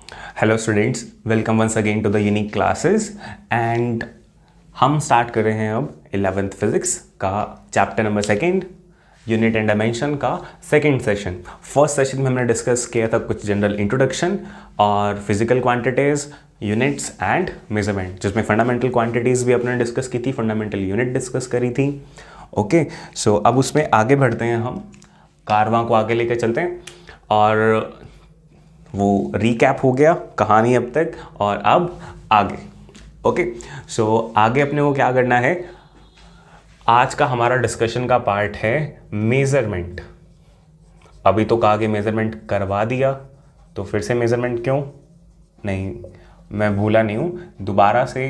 Hello students, welcome once again to the unique classes. And हम start कर रहे हैं अब 11th फिजिक्स का chapter number second, unit and dimension का सेकंड सेशन। फर्स्ट सेशन में हमने डिस्कस किया था कुछ जनरल इंट्रोडक्शन और physical quantities, units and measurement, जिसमें फंडामेंटल क्वांटिटीज़ भी अपने डिस्कस की थी, फंडामेंटल यूनिट डिस्कस करी थी। ओके, सो अब उसमें आगे बढ़ते हैं, हम कारवां को आगे लेकर चलते हैं और वो रिकैप हो गया कहानी अब तक और अब आगे। ओके, सो आगे अपने को क्या करना है, आज का हमारा डिस्कशन का पार्ट है मेजरमेंट। अभी तो कहा कि मेजरमेंट करवा दिया, तो फिर से मेजरमेंट क्यों? नहीं, मैं भूला नहीं हूँ, दोबारा से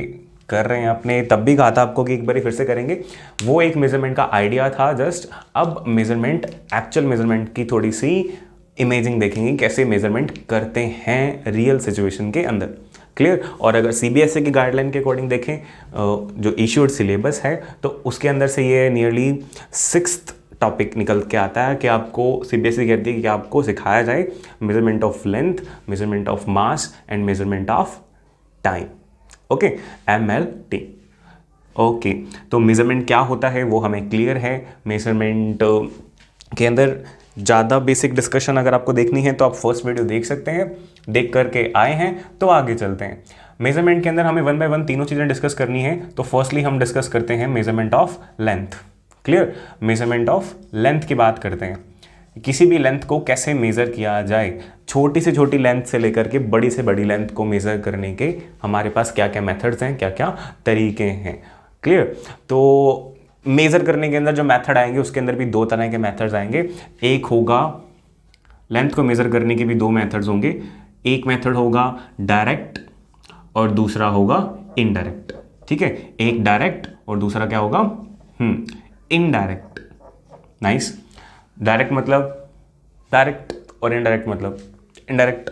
कर रहे हैं अपने। तब भी कहा था आपको कि एक बार फिर से करेंगे। वो एक मेजरमेंट का आइडिया था जस्ट, अब मेजरमेंट, एक्चुअल मेजरमेंट की थोड़ी सी इमेजिंग देखेंगे, कैसे मेजरमेंट करते हैं रियल सिचुएशन के अंदर। क्लियर? और अगर सीबीएसई की गाइडलाइन के अकॉर्डिंग देखें, जो इश्यूड सिलेबस है, तो उसके अंदर से ये नियरली 6th टॉपिक निकल के आता है कि आपको सीबीएसई कहती है कि आपको सिखाया जाए measurement of length, measurement of mass and measurement of time. Okay, MLT। Okay, तो मेजरमेंट क्या होता है वो हमें क्लियर है। मेजरमेंट के अंदर ज़्यादा बेसिक डिस्कशन अगर आपको देखनी है तो आप फर्स्ट वीडियो देख सकते हैं। देख करके आए हैं तो आगे चलते हैं। मेजरमेंट के अंदर हमें 1 बाय 1 तीनों चीज़ें डिस्कस करनी है। तो फर्स्टली हम डिस्कस करते हैं measurement of length. Clear? Measurement of length की बात करते हैं, किसी भी लेंथ को कैसे मेज़र किया जाए, छोटी से छोटी लेंथ से लेकर के बड़ी से बड़ी लेंथ को मेज़र करने के हमारे पास क्या क्या मेथड्स हैं, क्या क्या तरीके हैं। क्लियर? तो मेज़र करने के अंदर जो मेथड आएंगे उसके अंदर भी 2 तरह के मेथड्स आएंगे। एक होगा, लेंथ को मेज़र करने के भी 2 मेथड्स होंगे। एक मेथड होगा डायरेक्ट और दूसरा होगा इनडायरेक्ट। ठीक है, एक डायरेक्ट और दूसरा क्या होगा, इनडायरेक्ट। नाइस। डायरेक्ट मतलब डायरेक्ट और इनडायरेक्ट मतलब इनडायरेक्ट।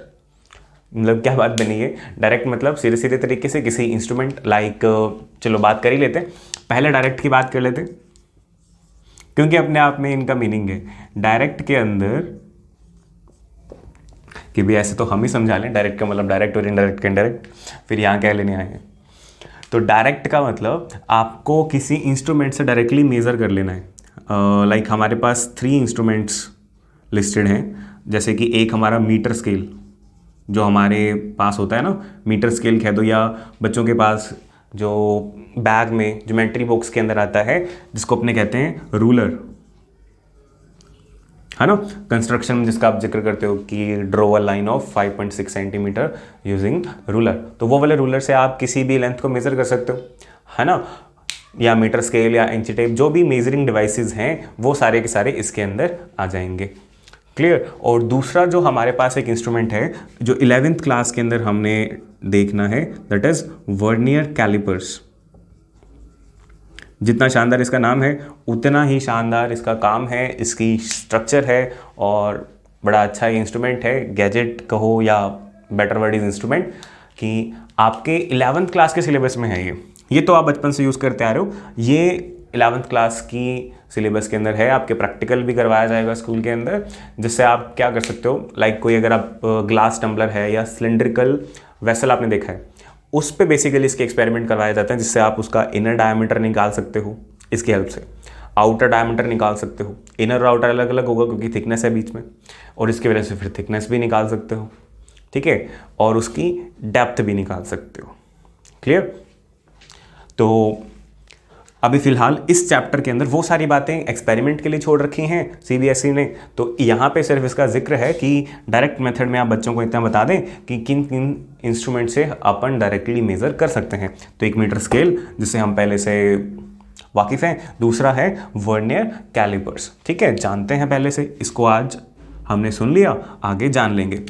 मतलब क्या बात बनी है, डायरेक्ट मतलब सीधे सीधे तरीके से किसी इंस्ट्रूमेंट लाइक, चलो बात कर ही लेते हैं, पहले डायरेक्ट की बात कर लेते हैं क्योंकि अपने आप में इनका मीनिंग है। डायरेक्ट के अंदर कि भी ऐसे तो हम ही समझा लें, डायरेक्ट का मतलब डायरेक्ट और इनडायरेक्ट का इनडायरेक्ट, फिर यहाँ क्या लेने आए हैं। तो डायरेक्ट का मतलब आपको किसी इंस्ट्रूमेंट से डायरेक्टली मेज़र कर लेना है। लाइक हमारे पास 3 इंस्ट्रूमेंट्स लिस्टेड हैं, जैसे कि एक हमारा मीटर स्केल जो हमारे पास होता है ना, मीटर स्केल कह दो, या बच्चों के पास जो बैग में ज्योमेट्री बॉक्स के अंदर आता है जिसको अपने कहते हैं रूलर, है ना। कंस्ट्रक्शन में जिसका आप जिक्र करते हो कि draw a line of 5.6 centimetre using ruler, तो वो वाले रूलर से आप किसी भी लेंथ को मेज़र कर सकते हो, है ना। या मीटर स्केल या इंची टेप, जो भी मेजरिंग डिवाइसेस हैं वो सारे के सारे इसके अंदर आ जाएंगे। क्लियर? और दूसरा जो हमारे पास एक इंस्ट्रूमेंट है जो 11th क्लास के अंदर हमने देखना है, दैट इज वर्नियर कैलिपर्स। जितना शानदार इसका नाम है उतना ही शानदार इसका काम है, इसकी स्ट्रक्चर है और बड़ा अच्छा इंस्ट्रूमेंट है, गैजेट कहो या बेटर वर्ड इज इंस्ट्रूमेंट, कि आपके 11th क्लास के सिलेबस में है ये तो आप बचपन से यूज़ करते आ रहे हो। ये 11th क्लास की सिलेबस के अंदर है, आपके प्रैक्टिकल भी करवाया जाएगा स्कूल के अंदर, जिससे आप क्या कर सकते हो, लाइक कोई अगर आप ग्लास टम्बलर है या सिलेंड्रिकल वेसल आपने देखा है, उस पर बेसिकली इसके एक्सपेरिमेंट करवाए जाते हैं, जिससे आप उसका इनर डायमीटर निकाल सकते हो, इसकी हेल्प से आउटर डायमीटर निकाल सकते हो। इनर और आउटर अलग अलग होगा क्योंकि थिकनेस है बीच में, और इसकी वजह से फिर थिकनेस भी निकाल सकते हो, ठीक है, और उसकी डेप्थ भी निकाल सकते हो। क्लियर? तो अभी फिलहाल इस चैप्टर के अंदर वो सारी बातें एक्सपेरिमेंट के लिए छोड़ रखी हैं सीबीएसई ने, तो यहाँ पे सिर्फ इसका जिक्र है कि डायरेक्ट मेथड में आप बच्चों को इतना बता दें कि किन किन इंस्ट्रूमेंट से अपन डायरेक्टली मेज़र कर सकते हैं। तो एक मीटर स्केल जिससे हम पहले से वाकिफ़ हैं, दूसरा है वर्नियर कैलिपर्स। ठीक है, जानते हैं पहले से, इसको आज हमने सुन लिया, आगे जान लेंगे।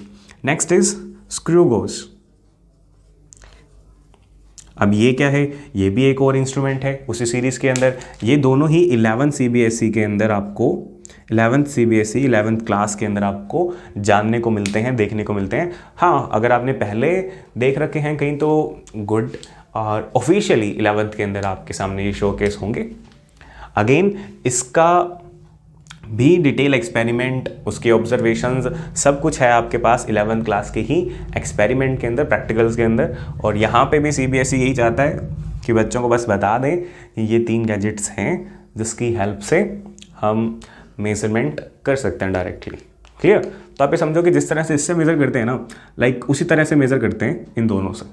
Next is screw gauge. अब ये क्या है, ये भी एक और इंस्ट्रूमेंट है उसी सीरीज़ के अंदर। ये दोनों ही 11th सीबीएसई के अंदर आपको, 11th सीबीएसई 11th क्लास के अंदर आपको जानने को मिलते हैं, देखने को मिलते हैं। हाँ, अगर आपने पहले देख रखे हैं कहीं तो गुड, और ऑफिशियली 11th के अंदर आपके सामने ये शोकेस होंगे। अगेन इसका भी डिटेल एक्सपेरिमेंट, उसके ऑब्जर्वेशंस, सब कुछ है आपके पास 11th क्लास के ही एक्सपेरिमेंट के अंदर, प्रैक्टिकल्स के अंदर। और यहाँ पे भी सीबीएसई यही चाहता है कि बच्चों को बस बता दें कि ये 3 गैजेट्स हैं जिसकी हेल्प से हम मेजरमेंट कर सकते हैं डायरेक्टली। क्लियर? तो आप ये समझो कि जिस तरह से इससे मेज़र करते हैं ना, लाइक उसी तरह से मेज़र करते हैं इन दोनों से।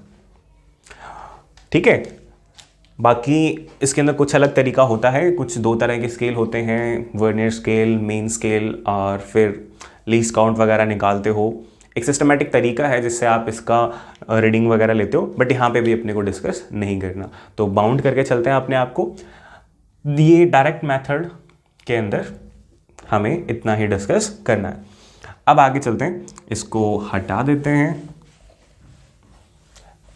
ठीक है? बाकी इसके अंदर कुछ अलग तरीका होता है, कुछ 2 तरह के स्केल होते हैं, वर्नियर स्केल, मेन स्केल, और फिर लीस्ट काउंट वगैरह निकालते हो। एक सिस्टमेटिक तरीका है जिससे आप इसका रीडिंग वगैरह लेते हो, बट यहाँ पे भी अपने को डिस्कस नहीं करना, तो बाउंड करके चलते हैं अपने आप को। ये डायरेक्ट मेथड के अंदर हमें इतना ही डिस्कस करना है। अब आगे चलते हैं, इसको हटा देते हैं।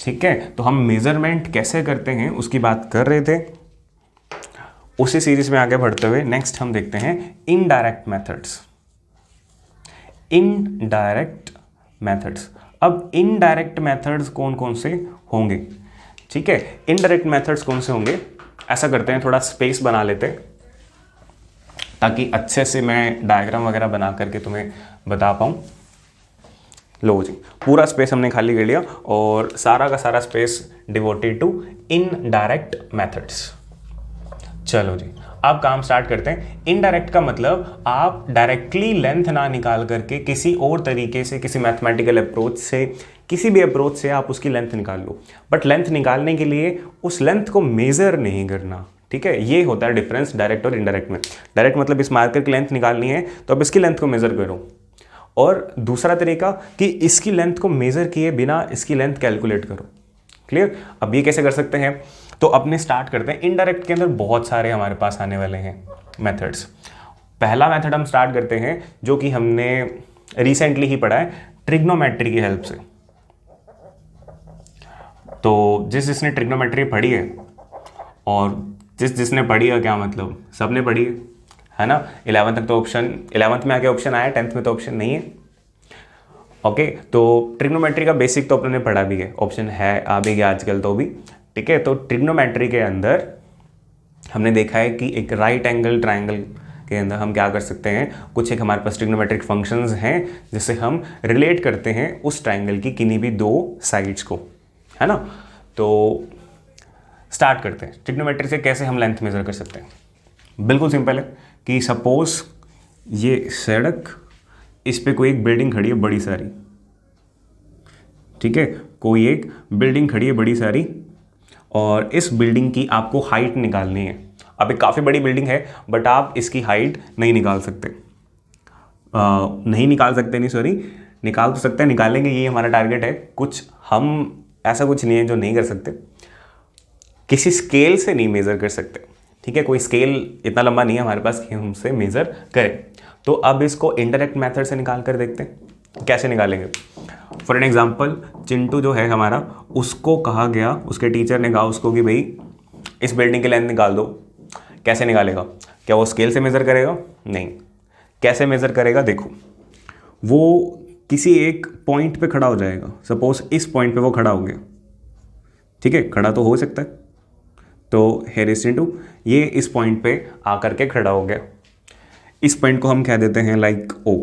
ठीक है, तो हम मेजरमेंट कैसे करते हैं उसकी बात कर रहे थे। उसी सीरीज में आगे बढ़ते हुए नेक्स्ट हम देखते हैं इनडायरेक्ट मेथड्स। इनडायरेक्ट मेथड्स, अब इनडायरेक्ट मेथड्स कौन कौन से होंगे? ठीक है, इनडायरेक्ट मेथड्स कौन से होंगे, ऐसा करते हैं, थोड़ा स्पेस बना लेते हैं ताकि अच्छे से मैं डायग्राम वगैरह बना करके तुम्हें बता पाऊँ। लो जी, पूरा स्पेस हमने खाली कर लिया और सारा का सारा space devoted to indirect methods. चलो जी, अब काम स्टार्ट करते हैं। इनडायरेक्ट का मतलब आप डायरेक्टली लेंथ ना निकाल करके किसी और तरीके से, किसी मैथमेटिकल अप्रोच से, किसी भी अप्रोच से आप उसकी लेंथ निकाल लो, बट लेंथ निकालने के लिए उस लेंथ को मेजर नहीं करना। ठीक है, ये होता है डिफरेंस डायरेक्ट और इनडायरेक्ट में। डायरेक्ट मतलब इस मार्कर की लेंथ निकालनी है तो अब इसकी लेंथ को मेजर करो, और दूसरा तरीका कि इसकी लेंथ को मेजर किए बिना इसकी लेंथ कैलकुलेट करो। क्लियर? अब ये कैसे कर सकते हैं, तो अपने स्टार्ट करते हैं। इनडायरेक्ट के अंदर बहुत सारे हमारे पास आने वाले हैं मेथड्स। पहला मेथड हम स्टार्ट करते हैं जो कि हमने रिसेंटली ही पढ़ा है, ट्रिग्नोमेट्री की हेल्प से। तो जिसने ट्रिग्नोमेट्री पढ़ी है, और जिसने पढ़ी है, क्या मतलब सबने पढ़ी है ना। 11th तक तो ऑप्शन, 11th में आके ऑप्शन आया, 10th में तो ऑप्शन नहीं है। ओके, तो ट्रिग्नोमेट्री का बेसिक तो अपने पढ़ा भी है, ऑप्शन है आ भी गया आजकल तो भी। ठीक है, तो ट्रिग्नोमेट्री के अंदर हमने देखा है कि एक राइट एंगल ट्राइंगल के अंदर हम क्या कर सकते हैं, कुछ एक हमारे पास ट्रिग्नोमेट्रिक फंक्शंस हैं जिससे हम रिलेट करते हैं उस ट्राइंगल की किन्हीं भी 2 साइड्स को, है ना। तो स्टार्ट करते हैं, ट्रिग्नोमेट्री से कैसे हम लेंथ मेजर कर सकते हैं। बिल्कुल सिंपल है कि सपोज ये सड़क, इस पे कोई एक बिल्डिंग खड़ी है बड़ी सारी। ठीक है, कोई एक बिल्डिंग खड़ी है बड़ी सारी, और इस बिल्डिंग की आपको हाइट निकालनी है। अब एक काफ़ी बड़ी बिल्डिंग है बट आप इसकी हाइट नहीं निकाल सकते, निकाल तो सकते हैं, निकालेंगे, ये हमारा टारगेट है। कुछ हम ऐसा कुछ नहीं है जो नहीं कर सकते, किसी स्केल से नहीं मेज़र कर सकते। ठीक है, कोई स्केल इतना लंबा नहीं है हमारे पास कि हम उससे मेज़र करें। तो अब इसको इनडायरेक्ट मेथड से निकाल कर देखते हैं कैसे निकालेंगे। फॉर एन एग्जाम्पल, चिंटू जो है हमारा, उसको कहा गया, उसके टीचर ने कहा उसको कि भाई इस बिल्डिंग की लेंथ निकाल दो। कैसे निकालेगा? क्या वो स्केल से मेज़र करेगा? नहीं। कैसे मेज़र करेगा? देखो, वो किसी एक पॉइंट पे खड़ा हो जाएगा। सपोज इस पॉइंट पे वो खड़ा हो गया। ठीक है, खड़ा तो हो सकता है, तो हेयर इज चिंटू, ये इस पॉइंट पे आकर के खड़ा हो गया। इस पॉइंट को हम कह देते हैं लाइक ओ,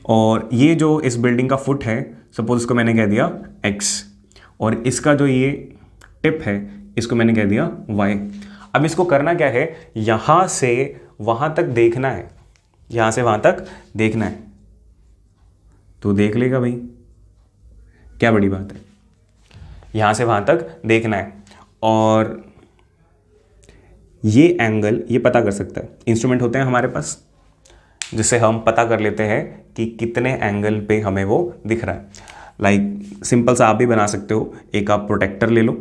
और ये जो इस बिल्डिंग का फुट है, सपोज इसको मैंने कह दिया x, और इसका जो ये टिप है इसको मैंने कह दिया y। अब इसको करना क्या है, यहाँ से वहाँ तक देखना है, यहाँ से वहाँ तक देखना है। तो देख लेगा भाई, क्या बड़ी बात है, यहाँ से वहाँ तक देखना है। और ये एंगल ये पता कर सकता है, इंस्ट्रूमेंट होते हैं हमारे पास जिससे हम पता कर लेते हैं कि कितने एंगल पे हमें वो दिख रहा है। लाइक सिंपल सा आप भी बना सकते हो, एक आप प्रोटेक्टर ले लो,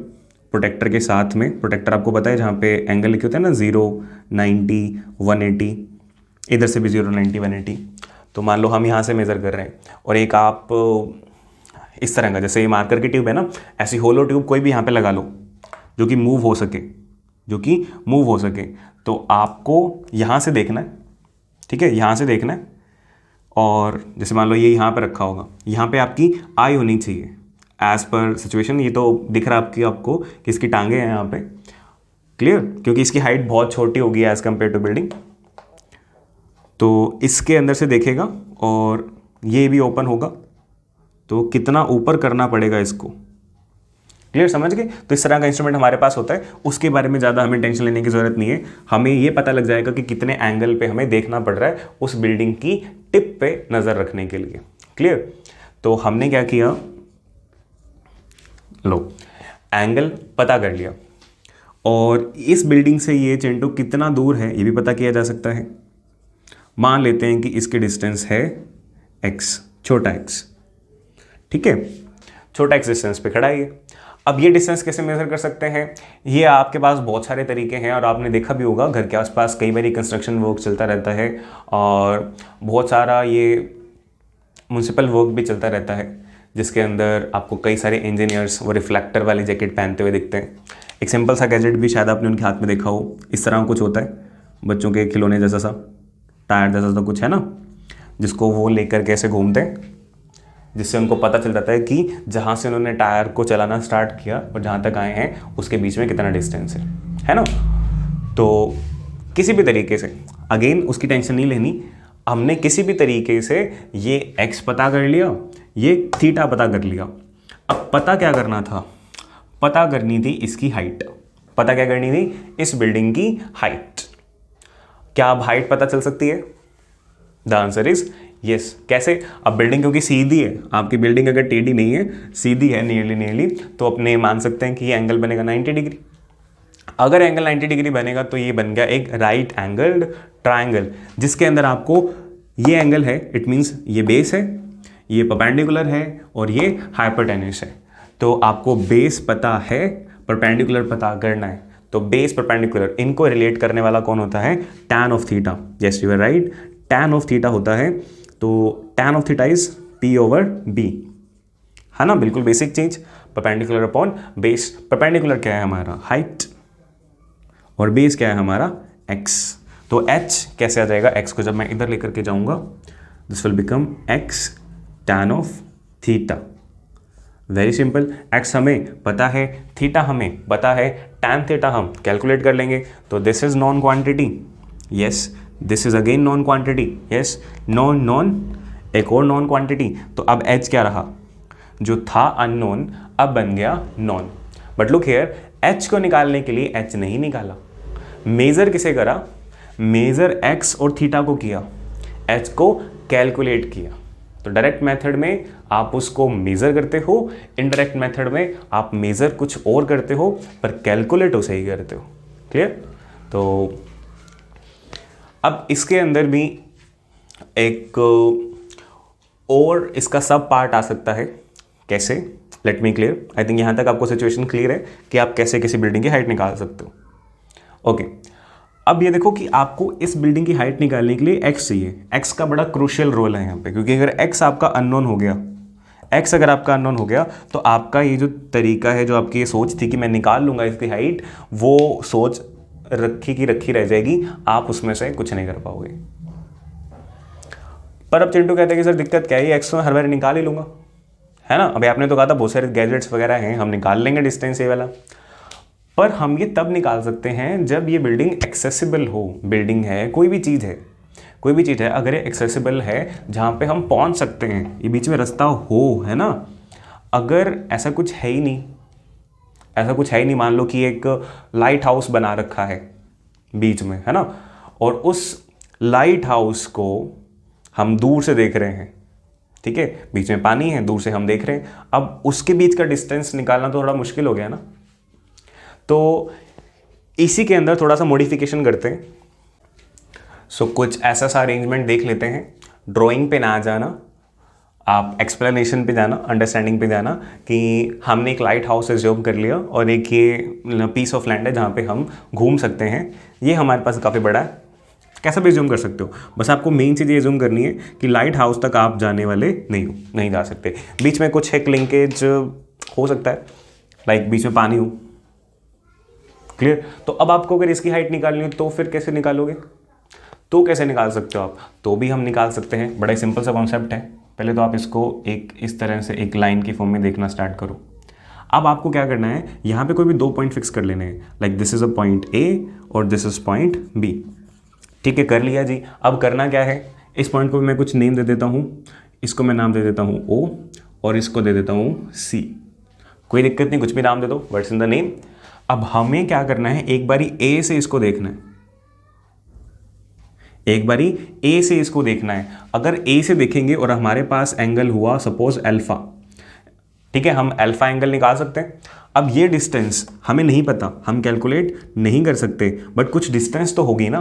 प्रोटेक्टर के साथ में, प्रोटेक्टर आपको पता है जहाँ पे एंगल लिखे होते हैं ना 0, 90, 180, इधर से भी 0, 90, 180। तो मान लो हम यहाँ से मेज़र कर रहे हैं, और एक आप इस तरह का, जैसे ये मार्कर की ट्यूब है ना, ऐसी होलो ट्यूब कोई भी यहाँ पे लगा लो जो कि मूव हो सके, तो आपको यहाँ से देखना है। ठीक है, यहाँ से देखना है, और जैसे मान लो ये यहाँ पे रखा होगा, यहाँ पे आपकी आई होनी चाहिए एज पर सिचुएशन। ये तो दिख रहा है आपको कि इसकी टांगे हैं यहाँ पे, क्लियर, क्योंकि इसकी हाइट बहुत छोटी होगी एज कम्पेयर टू बिल्डिंग। तो इसके अंदर से देखेगा और ये भी ओपन होगा, तो कितना ऊपर करना पड़ेगा इसको। क्लियर, समझ गए। तो इस तरह का इंस्ट्रूमेंट हमारे पास होता है, उसके बारे में ज़्यादा हमें टेंशन लेने की ज़रूरत नहीं है। हमें ये पता लग जाएगा कि कितने एंगल पे हमें देखना पड़ रहा है उस बिल्डिंग की टिप पे नज़र रखने के लिए। क्लियर, तो हमने क्या किया, लो एंगल पता कर लिया, और इस बिल्डिंग से ये चिंटू कितना दूर है ये भी पता किया जा सकता है। मान लेते हैं कि इसकी डिस्टेंस है x, छोटा x, ठीक है, छोटा x डिस्टेंस पे खड़ा है ये। अब ये डिस्टेंस कैसे मेजर कर सकते हैं, ये आपके पास बहुत सारे तरीके हैं, और आपने देखा भी होगा घर के आसपास कई बार कंस्ट्रक्शन वर्क चलता रहता है, और बहुत सारा ये म्यूनसिपल वर्क भी चलता रहता है, जिसके अंदर आपको कई सारे इंजीनियर्स वो रिफ्लेक्टर वाली जैकेट पहनते हुए दिखते हैं। एक सिंपल सा गैजेट भी शायद आपने उनके हाथ में देखा हो, इस तरह कुछ होता है, बच्चों के खिलौने जैसा सा, टायर जैसा सा कुछ है ना, जिसको वो लेकर कैसे घूमते हैं, जिससे उनको पता चल जाता है कि जहाँ से उन्होंने टायर को चलाना स्टार्ट किया और जहाँ तक आए हैं उसके बीच में कितना डिस्टेंस है ना। तो किसी भी तरीके से, अगेन उसकी टेंशन नहीं लेनी, हमने किसी भी तरीके से ये x पता कर लिया, ये थीटा पता कर लिया। अब पता क्या करना था, पता करनी थी इसकी हाइट। पता क्या करनी थी, इस बिल्डिंग की हाइट। क्या अब हाइट पता चल सकती है? The answer is yes. कैसे? अब बिल्डिंग क्योंकि सीधी है, आपकी बिल्डिंग अगर टेढ़ी नहीं है, सीधी है नियरली, तो अपने मान सकते हैं कि ये एंगल बनेगा 90 डिग्री। अगर एंगल 90 डिग्री बनेगा तो ये बन गया एक राइट एंगल्ड ट्रायंगल, जिसके अंदर आपको ये एंगल है, इट मीन्स ये बेस है, ये परपेंडिकुलर है और ये हाइपोटेन्यूस है। तो आपको बेस पता है, परपेंडिकुलर पता करना है, तो बेस परपेंडिकुलर इनको रिलेट करने वाला कौन होता है? tan ऑफ थीटा। Yes you are right, tan of थीटा होता है। तो tan of theta is P/B, है ना, बिल्कुल बेसिक चीज। Perpendicular upon base. परपेंडिकुलर क्या है हमारा? हाइट, और बेस क्या है हमारा? x। तो h कैसे आ जाएगा? x को जब मैं इधर लेकर के जाऊंगा, this will become x tan of theta. Very simple, x हमें पता है, थीटा हमें पता है, tan थीटा हम कैलकुलेट कर लेंगे। तो this is non quantity, yes, this is again non quantity, yes, non, एक और नॉन क्वांटिटी। तो अब h क्या रहा? जो था अननोन अब बन गया non. But look here, h को निकालने के लिए h नहीं निकाला, मेजर किसे करा? मेजर x और थीटा को किया, h को कैलकुलेट किया। तो डायरेक्ट मेथड में आप उसको मेजर करते हो, इनडायरेक्ट मेथड में आप मेजर कुछ और करते हो पर कैलकुलेट उसे ही करते हो। क्लियर? तो अब इसके अंदर भी एक और इसका सब पार्ट आ सकता है। कैसे? Let me clear. I think यहाँ तक आपको सिचुएशन क्लियर है कि आप कैसे किसी बिल्डिंग की हाइट निकाल सकते हो। ओके, अब ये देखो कि आपको इस बिल्डिंग की हाइट निकालने के लिए x चाहिए। x का बड़ा क्रूशियल रोल है यहाँ पे, क्योंकि अगर x आपका अननोन हो गया, x अगर आपका अननोन हो गया तो आपका ये जो तरीका है, जो आपकी ये सोच थी कि मैं निकाल लूँगा इसकी हाइट, वो सोच रखी की रखी रह जाएगी, आप उसमें से कुछ नहीं कर पाओगे। पर अब चिंटू कहते हैं कि सर दिक्कत क्या है, x तो हर बार निकाल ही लूँगा, है ना। अभी आपने तो कहा था बहुत सारे गैजेट्स वगैरह हैं, हम निकाल लेंगे डिस्टेंस ये वाला। पर हम ये तब निकाल सकते हैं जब ये बिल्डिंग एक्सेसिबल हो। बिल्डिंग है, कोई भी चीज़ है, कोई भी चीज़ है, अगर ये एक्सेसिबल है जहाँ पे हम पहुँच सकते हैं, ये बीच में रास्ता हो, है ना। अगर ऐसा कुछ है ही नहीं, ऐसा कुछ है ही नहीं, मान लो कि एक लाइट हाउस बना रखा है बीच में, है ना, और उस लाइट हाउस को हम दूर से देख रहे हैं, ठीक है, बीच में पानी है, दूर से हम देख रहे हैं। अब उसके बीच का डिस्टेंस निकालना तो थोड़ा मुश्किल हो गया ना। तो इसी के अंदर थोड़ा सा मॉडिफिकेशन करते हैं। सो कुछ ऐसा सा अरेंजमेंट देख लेते हैं। ड्राइंग पे ना जाना, आप एक्सप्लेनेशन पे जाना, अंडरस्टैंडिंग पे जाना कि हमने एक लाइट हाउस एज्यूम कर लिया और एक ये पीस ऑफ लैंड है जहाँ पे हम घूम सकते हैं। ये हमारे पास काफ़ी बड़ा है, कैसा भी एज्यूम कर सकते हो, बस आपको मेन चीज़ ये एज्यूम करनी है कि लाइट हाउस तक आप जाने वाले नहीं जा सकते। बीच में कुछ एक लिंकेज हो सकता है, लाइक बीच में पानी हो। क्लियर? तो अब आपको अगर इसकी हाइट निकालनी हो तो फिर कैसे निकालोगे? तो कैसे निकाल सकते हो आप? तो भी हम निकाल सकते हैं, बड़ा ही सिंपल सा कॉन्सेप्ट है। पहले तो आप इसको एक इस तरह से एक लाइन की फॉर्म में देखना स्टार्ट करो। अब आपको क्या करना है, यहाँ पे कोई भी 2 पॉइंट फिक्स कर लेने हैं, like this is a point A और दिस इज पॉइंट बी। ठीक है, कर लिया जी। अब करना क्या है, इस पॉइंट को मैं कुछ नेम दे देता हूँ, इसको मैं नाम दे देता हूँ ओ और इसको दे देता हूँ सी। कोई दिक्कत नहीं, कुछ भी नाम दे दो, व्हाट्स इन द नेम। अब हमें क्या करना है, एक बारी ए से इसको देखना है, एक बारी ए से इसको देखना है। अगर ए से देखेंगे और हमारे पास एंगल हुआ सपोज अल्फा, ठीक है, हम अल्फा एंगल निकाल सकते हैं। अब ये डिस्टेंस हमें नहीं पता, हम कैलकुलेट नहीं कर सकते, बट कुछ डिस्टेंस तो होगी ना,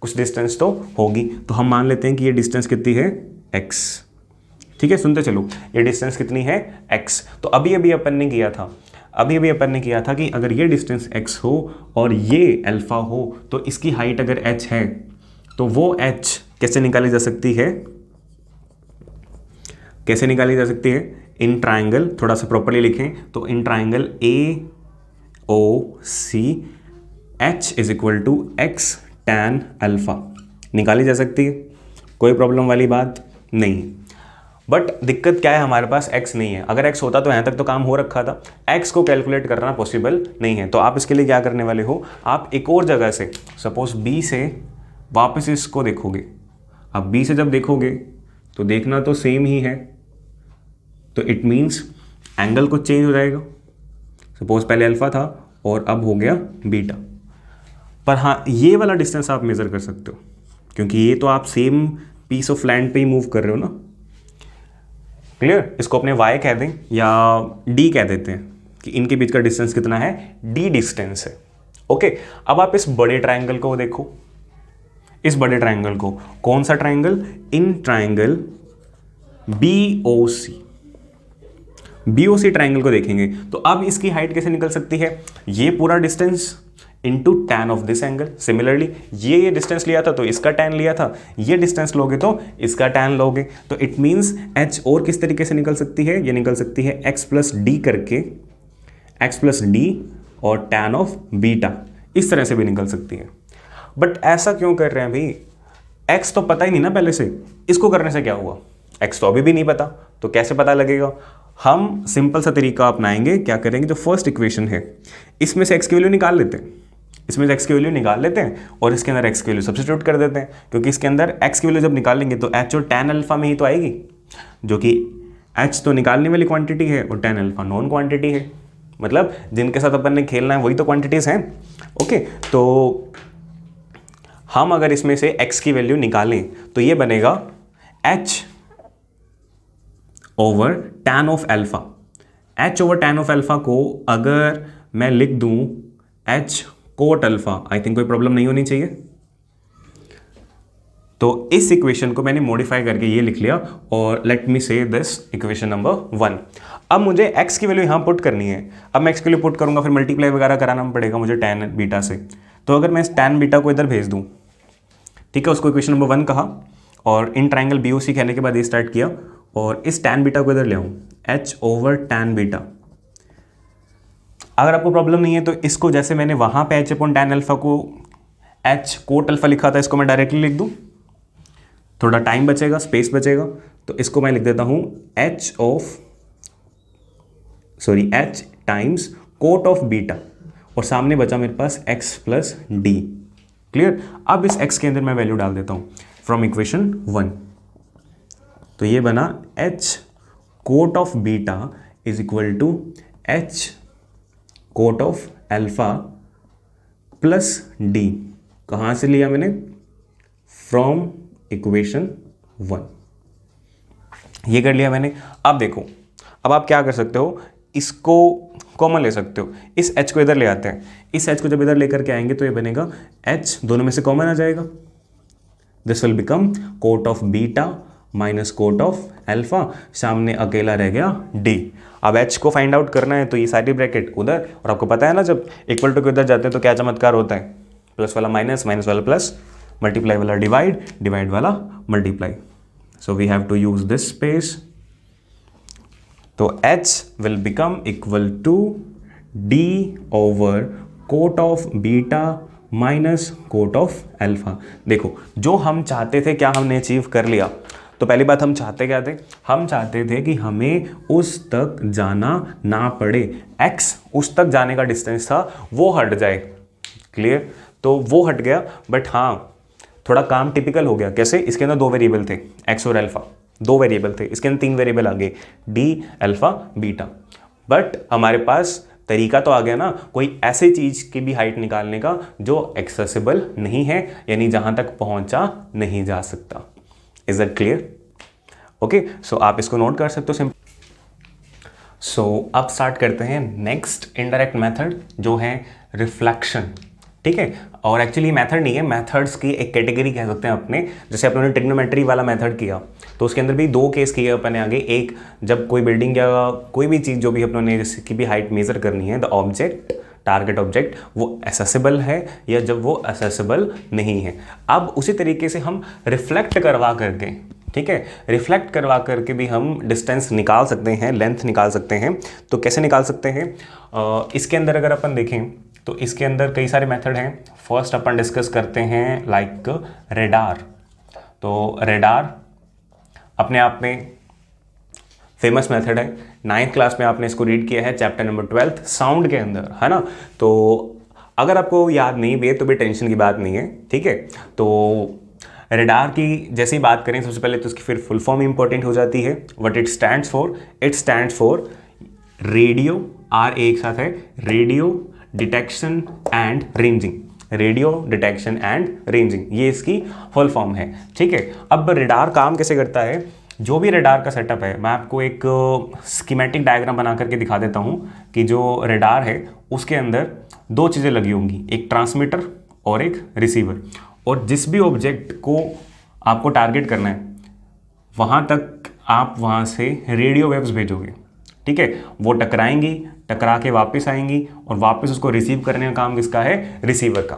कुछ डिस्टेंस तो होगी। तो हम मान लेते हैं कि ये डिस्टेंस कितनी है, x। ठीक है, सुनते चलो, ये डिस्टेंस कितनी है, x। तो अभी अभी अपन ने किया था कि अगर ये डिस्टेंस x हो और ये अल्फा हो तो इसकी हाइट अगर h है तो वो h कैसे निकाली जा सकती है, इन ट्राइंगल, थोड़ा सा प्रॉपर्ली लिखें तो in triangle AOC h is equal to x tan alpha निकाली जा सकती है, कोई प्रॉब्लम वाली बात नहीं। बट दिक्कत क्या है, हमारे पास x नहीं है। अगर x होता तो यहाँ तक तो काम हो रखा था, x को कैलकुलेट करना पॉसिबल नहीं है। तो आप इसके लिए क्या करने वाले हो, आप एक और जगह से सपोज b से वापस इसको देखोगे। अब b से जब देखोगे तो देखना तो सेम ही है, तो इट मीन्स एंगल कुछ चेंज हो जाएगा। सपोज पहले अल्फा था और अब हो गया बीटा। पर हाँ, ये वाला डिस्टेंस आप मेज़र कर सकते हो, क्योंकि ये तो आप सेम पीस ऑफ लैंड पे ही मूव कर रहे हो ना। क्लियर, इसको अपने y कह दें या d कह देते हैं कि इनके बीच का डिस्टेंस कितना है, d डिस्टेंस है। ओके, अब आप इस बड़े ट्राइंगल को देखो, इस बड़े ट्राइंगल को, कौन सा triangle, in triangle BOC triangle को देखेंगे तो अब इसकी हाइट कैसे निकल सकती है, ये पूरा distance into tan of this angle. Similarly ये डिस्टेंस लिया था तो इसका टैन लिया था, ये डिस्टेंस लोगे तो इसका टैन लोगे। तो इट मीन्स h और किस तरीके से निकल सकती है, ये निकल सकती है x प्लस डी करके, x प्लस डी और टैन ऑफ बीटा, इस तरह से भी निकल सकती है। बट ऐसा क्यों कर रहे हैं भाई, x तो पता ही नहीं ना पहले से, इसको करने से क्या हुआ, x तो अभी भी नहीं पता, तो कैसे पता लगेगा। हम सिंपल सा तरीका अपनाएंगे, क्या करेंगे, जो फर्स्ट इक्वेशन है इसमें से x की वैल्यू निकाल लेते हैं, और इसके अंदर x की वैल्यू सब्स्टिट्यूट कर देते हैं, क्योंकि इसके अंदर x की वैल्यू जब निकालेंगे तो h और tan अल्फा में ही तो आएगी, जो कि h तो निकालने वाली क्वांटिटी है और tan अल्फा नॉन क्वांटिटी है, मतलब जिनके साथ अपन ने खेलना है वही तो क्वांटिटीज हैं। ओके, तो हम अगर इसमें से x की वैल्यू निकालें तो ये बनेगा h over tan of alpha. h over tan of alpha को अगर मैं लिख दूं h coat alpha, I think कोई प्रॉब्लम नहीं होनी चाहिए। तो इस इक्वेशन को मैंने मॉडिफाई करके ये लिख लिया, और लेट मी से दिस इक्वेशन नंबर 1। अब मुझे x की वैल्यू यहाँ पुट करनी है। अब मैं x के लिए पुट करूँगा, फिर मल्टीप्लाई वगैरह कराना पड़ेगा मुझे टैन बीटा से। तो अगर मैं इस टैन बीटा को इधर भेज दूँ, ठीक है, उसको इक्वेशन नंबर 1 कहा, और इन ट्राइंगल BOC कहने के बाद ये स्टार्ट किया, और इस टैन बीटा को इधर ले आऊँ, h ओवर टैन बीटा। अगर आपको प्रॉब्लम नहीं है तो इसको, जैसे मैंने वहाँ पे h अपॉन टैन अल्फा को h कोट अल्फा लिखा था, इसको मैं डायरेक्टली लिख दूँ, थोड़ा टाइम बचेगा, स्पेस बचेगा। तो इसको मैं लिख देता हूँ h times cot of beta, और सामने बचा मेरे पास x प्लस डी। क्लियर, अब इस x के अंदर मैं वैल्यू डाल देता हूँ फ्रॉम इक्वेशन 1। तो ये बना h cot of beta is equal to h cot of alpha plus D. कहाँ से लिया मैंने, फ्रॉम इक्वेशन 1। ये कर लिया मैंने। अब देखो, अब आप क्या कर सकते हो, इसको कॉमन ले सकते हो, इस h को इधर ले आते हैं। इस h को जब इधर लेकर के आएंगे तो ये बनेगा h, दोनों में से कॉमन आ जाएगा, this will become cot of beta minus cot of alpha, सामने अकेला रह गया d। अब h को फाइंड आउट करना है तो ये सारी ब्रैकेट उधर, और आपको पता है ना जब इक्वल टू के उधर जाते हैं तो क्या चमत्कार होता है, प्लस वाला माइनस, माइनस वाला प्लस, मल्टीप्लाई वाला डिवाइड, डिवाइड वाला multiply. So we have to use this space. तो h will become equal to d over cot of beta minus cot of alpha. देखो, जो हम चाहते थे क्या हमने अचीव कर लिया। तो पहली बात हम चाहते क्या थे, हम चाहते थे कि हमें उस तक जाना ना पड़े, x उस तक जाने का डिस्टेंस था वो हट जाए। क्लियर, तो वो हट गया, बट हाँ थोड़ा काम टिपिकल हो गया। कैसे, इसके अंदर 2 वेरिएबल थे, x और अल्फा, 2 वेरिएबल थे, इसके अंदर 3 वेरिएबल आ गए, d अल्फा बीटा। बट हमारे पास तरीका तो आ गया ना कोई ऐसे चीज की भी हाइट निकालने का जो एक्सेसिबल नहीं है, यानी जहां तक पहुंचा नहीं जा सकता। Is that clear? ओके, सो आप इसको नोट कर सकते हो सिंपल। सो अब स्टार्ट करते हैं नेक्स्ट इनडायरेक्ट मेथड जो है रिफ्लेक्शन। ठीक है, और एक्चुअली मेथड नहीं है, मेथड्स की एक कैटेगरी कह सकते हैं अपने। जैसे अपने ट्रिग्नोमेट्री वाला मेथड किया तो उसके अंदर भी 2 केस किए अपन ने आगे। एक, जब कोई बिल्डिंग या कोई भी चीज़ जो भी अपनों ने जिसकी भी हाइट मेजर करनी है, द ऑब्जेक्ट, टारगेट ऑब्जेक्ट, वो एसेसिबल है या जब वो एसेसिबल नहीं है। अब उसी तरीके से हम रिफ्लेक्ट करवा करके, ठीक है, रिफ्लेक्ट करवा करके भी हम डिस्टेंस निकाल सकते हैं, लेंथ निकाल सकते हैं। तो कैसे निकाल सकते हैं, इसके अंदर अगर अपन देखें तो इसके अंदर कई सारे मेथड हैं। फर्स्ट अपन डिस्कस करते हैं लाइक रेडार। तो रेडार अपने आप में फेमस मेथड है, 9th क्लास में आपने इसको रीड किया है, चैप्टर नंबर 12 साउंड के अंदर, है ना। तो अगर आपको याद नहीं भी है तो भी टेंशन की बात नहीं है, ठीक है। तो रेडार की जैसे ही बात करें, सबसे पहले तो उसकी फिर फुल फॉर्म इंपॉर्टेंट हो जाती है। What it stands for, it stands for radio, R एक साथ है, radio detection and ranging, radio detection and ranging, ये इसकी फुल फॉर्म है, ठीक है। अब रेडार काम कैसे करता है, जो भी रेडार का सेटअप है, मैं आपको एक स्कीमेटिक डायग्राम बना करके दिखा देता हूँ कि जो रेडार है उसके अंदर 2 चीज़ें लगी होंगी, एक ट्रांसमीटर और एक रिसीवर। और जिस भी ऑब्जेक्ट को आपको टारगेट करना है वहाँ तक आप वहाँ से रेडियो वेव्स भेजोगे, ठीक है। वो टकराएंगी, टकरा के वापस आएंगी और वापस उसको रिसीव करने का काम किसका है, रिसीवर का।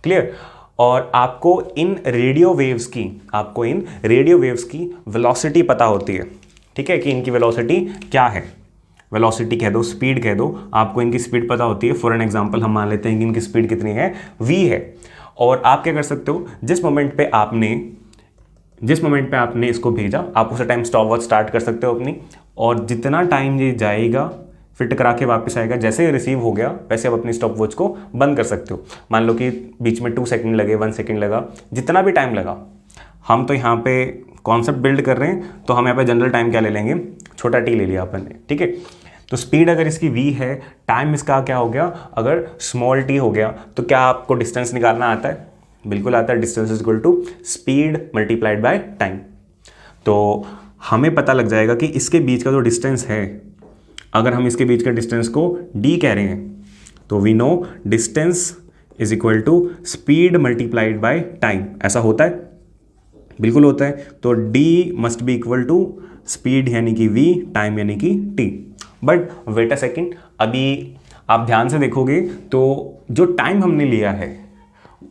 क्लियर। और आपको इन रेडियो वेव्स की वेलोसिटी पता होती है, ठीक है, कि इनकी वेलोसिटी क्या है। वेलोसिटी कह दो, स्पीड कह दो, आपको इनकी स्पीड पता होती है। फॉर एन एग्जांपल हम मान लेते हैं कि इनकी स्पीड कितनी है, v है। और आप क्या कर सकते हो, जिस मोमेंट पे आपने इसको भेजा, आप उस टाइम स्टॉप वॉच स्टार्ट कर सकते हो अपनी, और जितना टाइम ये जाएगा फिर टकरा के वापस आएगा, जैसे ही रिसीव हो गया वैसे आप अपनी स्टॉप वॉच को बंद कर सकते हो। मान लो कि बीच में 2 सेकंड लगे, 1 सेकंड लगा, जितना भी टाइम लगा, हम तो यहाँ पे कॉन्सेप्ट बिल्ड कर रहे हैं तो हम यहाँ पे जनरल टाइम क्या ले लेंगे, छोटा टी ले लिया अपन ने, ठीक है। तो स्पीड अगर इसकी v है, टाइम इसका क्या हो गया, अगर स्मॉल t हो गया, तो क्या आपको डिस्टेंस निकालना आता है, बिल्कुल आता है। Distance is equal to speed multiplied by time. तो हमें पता लग जाएगा कि इसके बीच का जो डिस्टेंस है, अगर हम इसके बीच के डिस्टेंस को d कह रहे हैं तो we know distance is equal to speed multiplied by time. ऐसा होता है, बिल्कुल होता है। तो d must be equal to speed यानी कि v, टाइम यानी कि t। But wait a second, अभी आप ध्यान से देखोगे तो जो टाइम हमने लिया है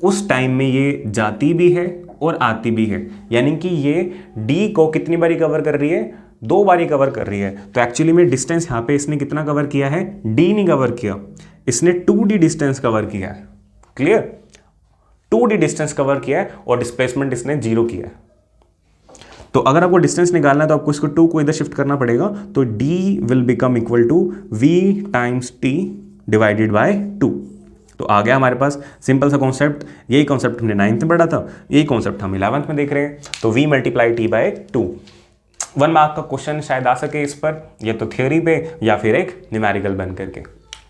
उस टाइम में ये जाती भी है और आती भी है, यानी कि ये d को कितनी बारी कवर कर रही है, 2 बारी कवर कर रही है। तो एक्चुअली में डिस्टेंस यहाँ पे इसने कितना कवर किया है, d नहीं कवर किया, इसने 2d डिस्टेंस कवर किया है। क्लियर, 2d डिस्टेंस कवर किया है और डिस्प्लेसमेंट इसने 0 किया है। तो अगर आपको डिस्टेंस निकालना है तो आपको इसको 2 को इधर शिफ्ट करना पड़ेगा, तो d will become equal to v times t divided by 2। तो आ गया हमारे पास सिंपल सा कॉन्सेप्ट। यही कॉन्सेप्ट हमने 9th में पढ़ा था, यही कॉन्सेप्ट हम 11th में देख रहे हैं। तो v multiply t by 2। 1 mark का क्वेश्चन शायद आ सके इस पर, या तो थ्योरी पे या फिर एक न्यूमेरिकल बन करके।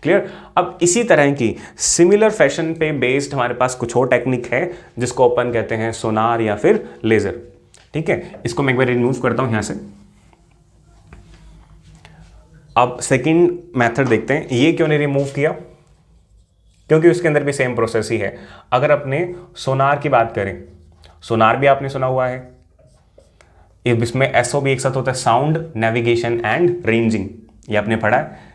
क्लियर। अब इसी तरह की सिमिलर फैशन पे बेस्ड हमारे पास कुछ और टेक्निक है जिसको अपन कहते हैं सोनार या फिर लेजर, ठीक है। इसको मैं एक बार रिमूव करता हूं यहां से। अब सेकंड मेथड देखते हैं। ये क्यों नहीं रिमूव किया, क्योंकि उसके अंदर भी सेम प्रोसेस ही है। अगर अपने सोनार की बात करें, सोनार भी आपने सुना हुआ है, इसमें एसओ भी एक साथ होता है, साउंड नेविगेशन एंड रेंजिंग, ये आपने पढ़ा है।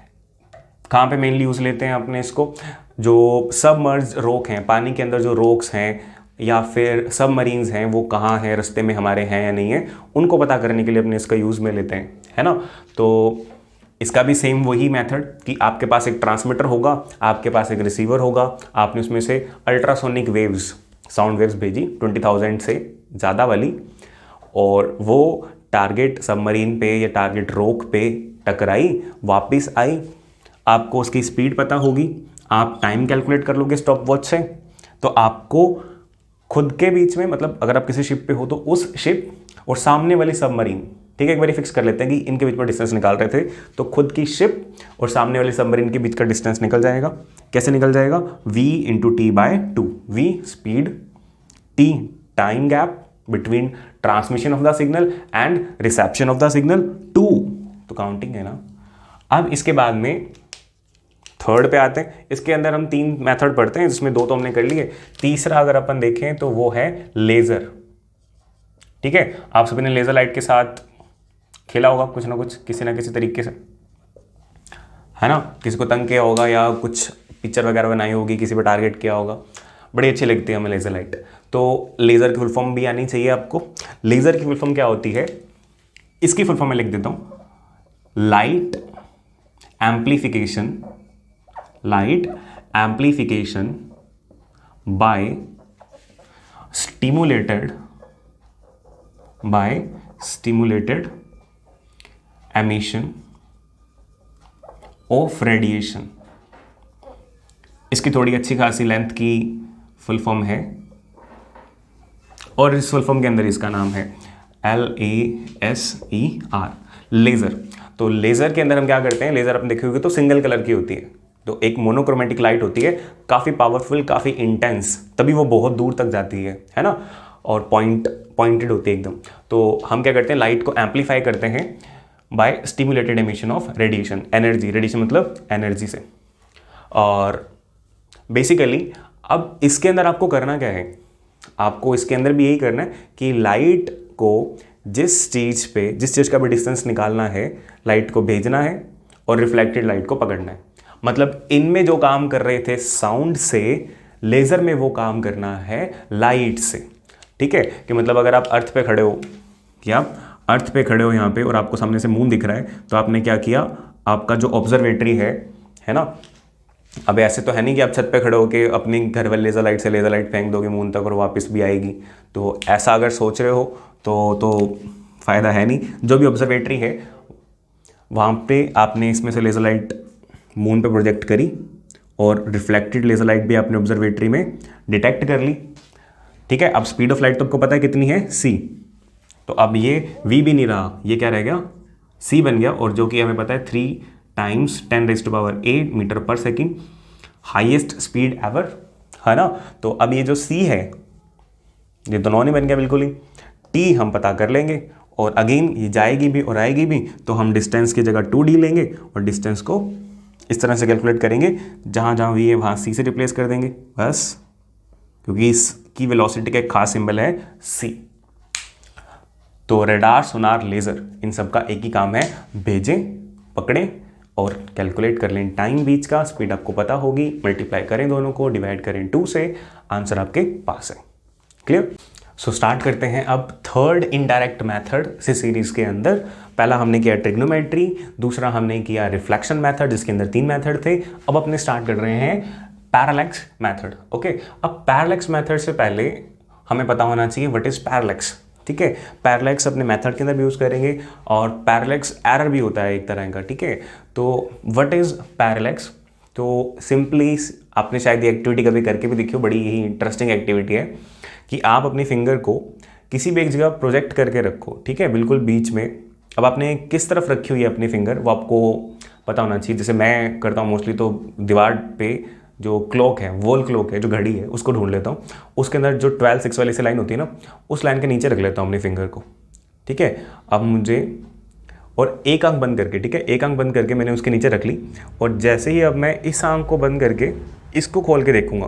कहाँ पे मेनली यूज लेते हैं अपने इसको, जो सबमर्ज रोक हैं, पानी के अंदर जो रोक्स हैं या फिर सबमरीन्स हैं, वो कहाँ हैं, रास्ते में हमारे हैं या नहीं है, उनको पता करने के लिए अपने इसका यूज़ में लेते हैं, है ना। तो इसका भी सेम वही मेथड कि आपके पास एक ट्रांसमीटर होगा, आपके पास एक रिसीवर होगा, आपने उसमें से अल्ट्रासोनिक वेव्स, साउंड वेव्स भेजी 20,000 से ज़्यादा वाली, और वो टारगेट सबमरीन पे या टारगेट रोक पे टकराई, वापस आई, आपको उसकी स्पीड पता होगी, आप टाइम कैलकुलेट कर लोगे स्टॉप वॉच से, तो आपको खुद के बीच में, मतलब अगर आप किसी शिप पे हो तो उस शिप और सामने वाली सबमरीन, ठीक है, एक बार फिक्स कर लेते हैं कि इनके बीच में डिस्टेंस निकाल रहे थे, तो खुद की शिप और सामने वाली सबमरीन के बीच का डिस्टेंस निकल जाएगा। कैसे निकल जाएगा? v into T by two. v speed, t time gap between transmission of the signal and reception of the signal, 2 तो काउंटिंग है ना। अब इसके बाद में थर्ड पे आते हैं। इसके अंदर हम 3 मेथड पढ़ते हैं, जिसमें 2 तो हमने कर लिए। तीसरा अगर अपन देखें तो वो है लेज़र। ठीक है, आप सभी ने लेज़र लाइट के साथ खेला होगा कुछ ना कुछ, किसी ना किसी तरीके से, है ना। किसी को तंग किया होगा या कुछ पिक्चर वगैरह बनाई होगी, किसी पर टारगेट किया होगा। बड़ी अच्छी लगती है हमें लेज़र लाइट। तो लेज़र की फुल फॉर्म भी आनी चाहिए आपको। लेज़र की फुल फॉर्म क्या होती है? इसकी फुल फॉर्म मैं लिख देता हूँ, light amplification, light amplification by stimulated emission of radiation। इसकी थोड़ी अच्छी खासी लेंथ की फुल फॉर्म है और इस फुल फॉर्म के अंदर इसका नाम है LASER, लेज़र। तो लेज़र के अंदर हम क्या करते हैं, लेज़र अपन देखोगे तो सिंगल कलर की होती है, तो एक मोनोक्रोमेटिक लाइट होती है, काफ़ी पावरफुल, काफ़ी इंटेंस, तभी वो बहुत दूर तक जाती है ना, और पॉइंटेड होती है एकदम। तो हम क्या करते हैं, लाइट को एम्पलीफाई करते हैं by stimulated emission of radiation, energy, radiation मतलब एनर्जी से। और बेसिकली अब इसके अंदर आपको करना क्या है, आपको इसके अंदर भी यही करना है कि लाइट को जिस चीज़ का भी डिस्टेंस निकालना है, लाइट को भेजना है और रिफ्लेक्टेड लाइट को पकड़ना है। मतलब इनमें जो काम कर रहे थे साउंड से, लेज़र में वो काम करना है लाइट से। ठीक है, कि मतलब अगर आप अर्थ पे खड़े हो, कि आप अर्थ पे खड़े हो यहाँ पे और आपको सामने से मून दिख रहा है, तो आपने क्या किया, आपका जो ऑब्जर्वेटरी है ना, अब ऐसे तो है नहीं कि आप छत पे खड़े होके अपनी घर वाले लेज़र लाइट से लेज़र लाइट फेंक दोगे मून तक और वापस भी आएगी। तो ऐसा अगर सोच रहे हो तो फ़ायदा है नहीं। जो भी ऑब्जर्वेटरी है वहाँ पे आपने इसमें से लेज़र लाइट मून पे प्रोजेक्ट करी और रिफ्लेक्टेड लेज़र लाइट भी आपने ऑब्जर्वेटरी में डिटेक्ट कर ली। ठीक है, अब स्पीड ऑफ लाइट तो आपको पता है कितनी है, c। तो अब ये v भी नहीं रहा, ये क्या रह गया, c बन गया, और जो कि हमें पता है 3 × 10⁸ मीटर पर सेकेंड, हाईएस्ट स्पीड एवर, है ना। तो अब ये जो c है ये तो नॉन ही बन गया बिल्कुल ही। t हम पता कर लेंगे और अगेन ये जाएगी भी और आएगी भी, तो हम डिस्टेंस की जगह 2d लेंगे और डिस्टेंस को इस तरह से कैलकुलेट करेंगे, जहाँ जहाँ v है वहाँ c से रिप्लेस कर देंगे बस, क्योंकि इसकी वेलोसिटी का एक खास सिंबल है c। तो रडार, सोनार, लेज़र, इन सब का एक ही काम है, भेजें, पकड़ें और कैलकुलेट कर लें टाइम बीच का। स्पीड आपको पता होगी, मल्टीप्लाई करें दोनों को, डिवाइड करें 2 से, आंसर आपके पास है। क्लियर? सो स्टार्ट करते हैं अब थर्ड इनडायरेक्ट मेथड से सीरीज के अंदर। पहला हमने किया ट्रिग्नोमेट्री, दूसरा हमने किया रिफ्लेक्शन मेथड, जिसके अंदर 3 मेथड थे। अब अपने स्टार्ट कर रहे हैं पैरालैक्स मेथड। ओके, अब पैरालैक्स मेथड से पहले हमें पता होना चाहिए व्हाट इज पैरालैक्स। ठीक है, पैरालैक्स अपने मेथड के अंदर भी यूज़ करेंगे और पैरालैक्स एरर भी होता है एक तरह का। ठीक है, तो व्हाट इज पैरालैक्स? तो सिंपली आपने शायद ये एक्टिविटी कभी करके भी देखी हो, बड़ी ही इंटरेस्टिंग एक्टिविटी है कि आप अपनी फिंगर को किसी भी एक जगह प्रोजेक्ट करके रखो। ठीक है, बिल्कुल बीच में। अब आपने किस तरफ रखी हुई है अपनी फिंगर, वो आपको पता होना चाहिए। जैसे मैं करता हूँ मोस्टली, तो दीवार पे जो क्लॉक है, वॉल क्लॉक है, जो घड़ी है, उसको ढूंढ लेता हूँ। उसके अंदर जो 12-6 वाली से लाइन होती है ना, उस लाइन के नीचे रख लेता हूँ अपनी फिंगर को। ठीक है, अब मुझे, और एक आंख बंद करके, ठीक है, एक आंख बंद करके मैंने उसके नीचे रख ली, और जैसे ही अब मैं इस आंख को बंद करके इसको खोल के देखूंगा,